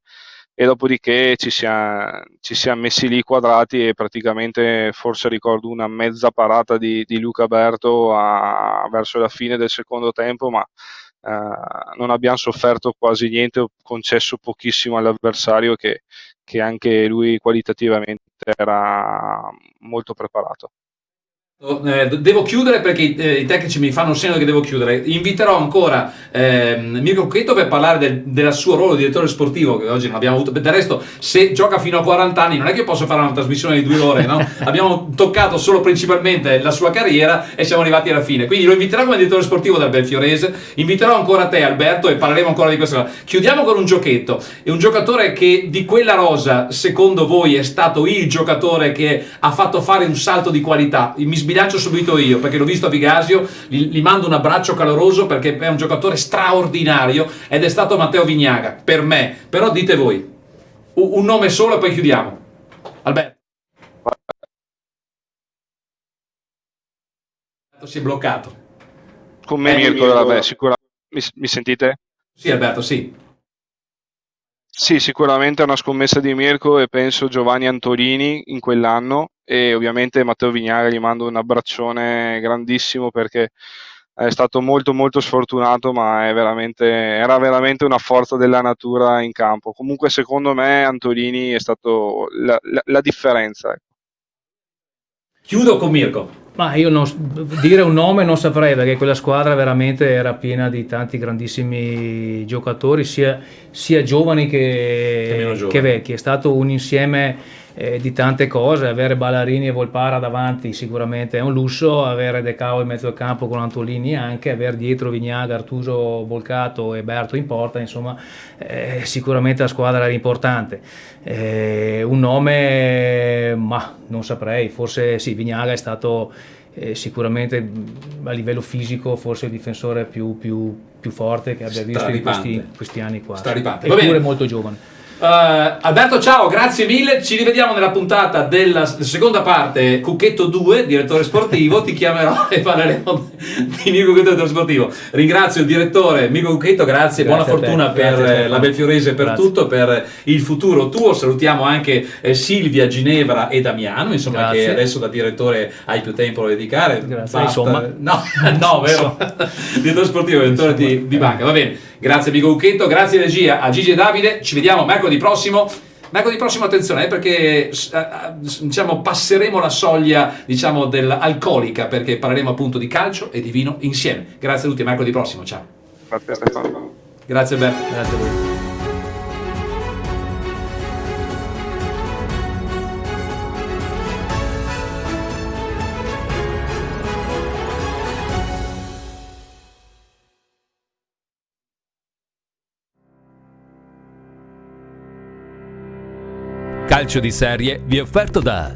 e dopodiché ci siamo messi lì quadrati e praticamente, forse ricordo una mezza parata di Luca Berto verso la fine del secondo tempo, ma non abbiamo sofferto quasi niente, ho concesso pochissimo all'avversario che anche lui qualitativamente era molto preparato. Devo chiudere perché i tecnici mi fanno segno che devo chiudere. Inviterò ancora Mirko Cucchetto per parlare del suo ruolo di direttore sportivo, che oggi non abbiamo avuto. Del resto, se gioca fino a 40 anni non è che posso fare una trasmissione di 2 ore, no? Abbiamo toccato solo principalmente la sua carriera e siamo arrivati alla fine, quindi lo inviterò come direttore sportivo del Belfiorese. Inviterò ancora te, Alberto, e parleremo ancora di questa cosa. Chiudiamo con un giochetto. È un giocatore che di quella rosa, secondo voi, è stato il giocatore che ha fatto fare un salto di qualità. Mi sbilancio subito io perché l'ho visto a Vigasio, gli mando un abbraccio caloroso perché è un giocatore straordinario, ed è stato Matteo Vignaga per me. Però dite voi un nome solo e poi chiudiamo. Alberto si è bloccato. Con me Mirko, vabbè, sicuramente. Mi sentite? Sì, Alberto, sì. Sì, sicuramente è una scommessa di Mirko, e penso Giovanni Antolini in quell'anno, e ovviamente Matteo Vignaga gli mando un abbraccione grandissimo perché è stato molto molto sfortunato, ma era veramente una forza della natura in campo. Comunque secondo me Antolini è stato la differenza. Chiudo con Mirko. Ma io dire un nome non saprei, perché quella squadra veramente era piena di tanti grandissimi giocatori, sia giovani che vecchi. È stato un insieme di tante cose. Avere Ballarini e Volpara davanti sicuramente è un lusso, avere De Cao in mezzo al campo con Antolini anche, avere dietro Vignaga, Artuso, Volcato e Berto in porta, insomma sicuramente la squadra era importante. Un nome, ma non saprei, forse sì, Vignaga è stato sicuramente a livello fisico forse il difensore più forte che abbia visto in questi anni qua, eppure molto giovane. Alberto, ciao, grazie mille, ci rivediamo nella puntata della seconda parte. Cucchetto 2, direttore sportivo, ti chiamerò e parleremo di Mirko Cucchetto, direttore sportivo. Ringrazio il direttore Mirko Cucchetto, grazie buona fortuna per la Belfiorese, per tutto, per il futuro tuo. Salutiamo anche Silvia, Ginevra e Damiano, insomma, che adesso da direttore hai più tempo da dedicare. Grazie, insomma. No, vero? Direttore sportivo, direttore di banca, va bene. Grazie Mirko Cucchetto, grazie regia a Gigi e Davide, ci vediamo mercoledì prossimo, attenzione perché diciamo passeremo la soglia, diciamo, dell'alcolica, perché parleremo appunto di calcio e di vino insieme. Grazie a tutti, mercoledì prossimo, ciao. Grazie Stefano. Grazie Alberto. Grazie a voi. Calcio di serie vi è offerto da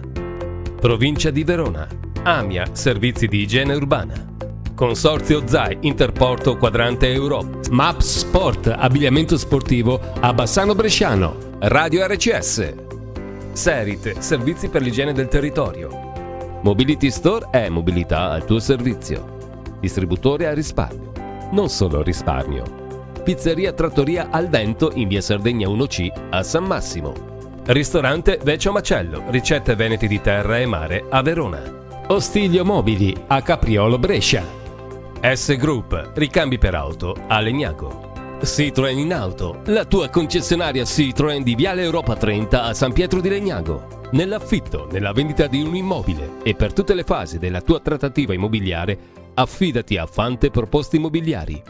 Provincia di Verona, Amia, servizi di igiene urbana, Consorzio ZAI, Interporto Quadrante Europe, Maps Sport, abbigliamento sportivo a Bassano Bresciano, Radio RCS, Serit, servizi per l'igiene del territorio, Mobility Store è mobilità al tuo servizio, distributore a risparmio, non solo risparmio, Pizzeria Trattoria Al Vento in via Sardegna 1C a San Massimo, Ristorante Vecchio Macello, ricette veneti di terra e mare a Verona. Ostiglio Mobili a Capriolo Brescia. S Group, ricambi per auto a Legnago. Citroen in Auto, la tua concessionaria Citroen di Viale Europa 30 a San Pietro di Legnago. Nell'affitto, nella vendita di un immobile e per tutte le fasi della tua trattativa immobiliare, affidati a Fante Proposte Immobiliari.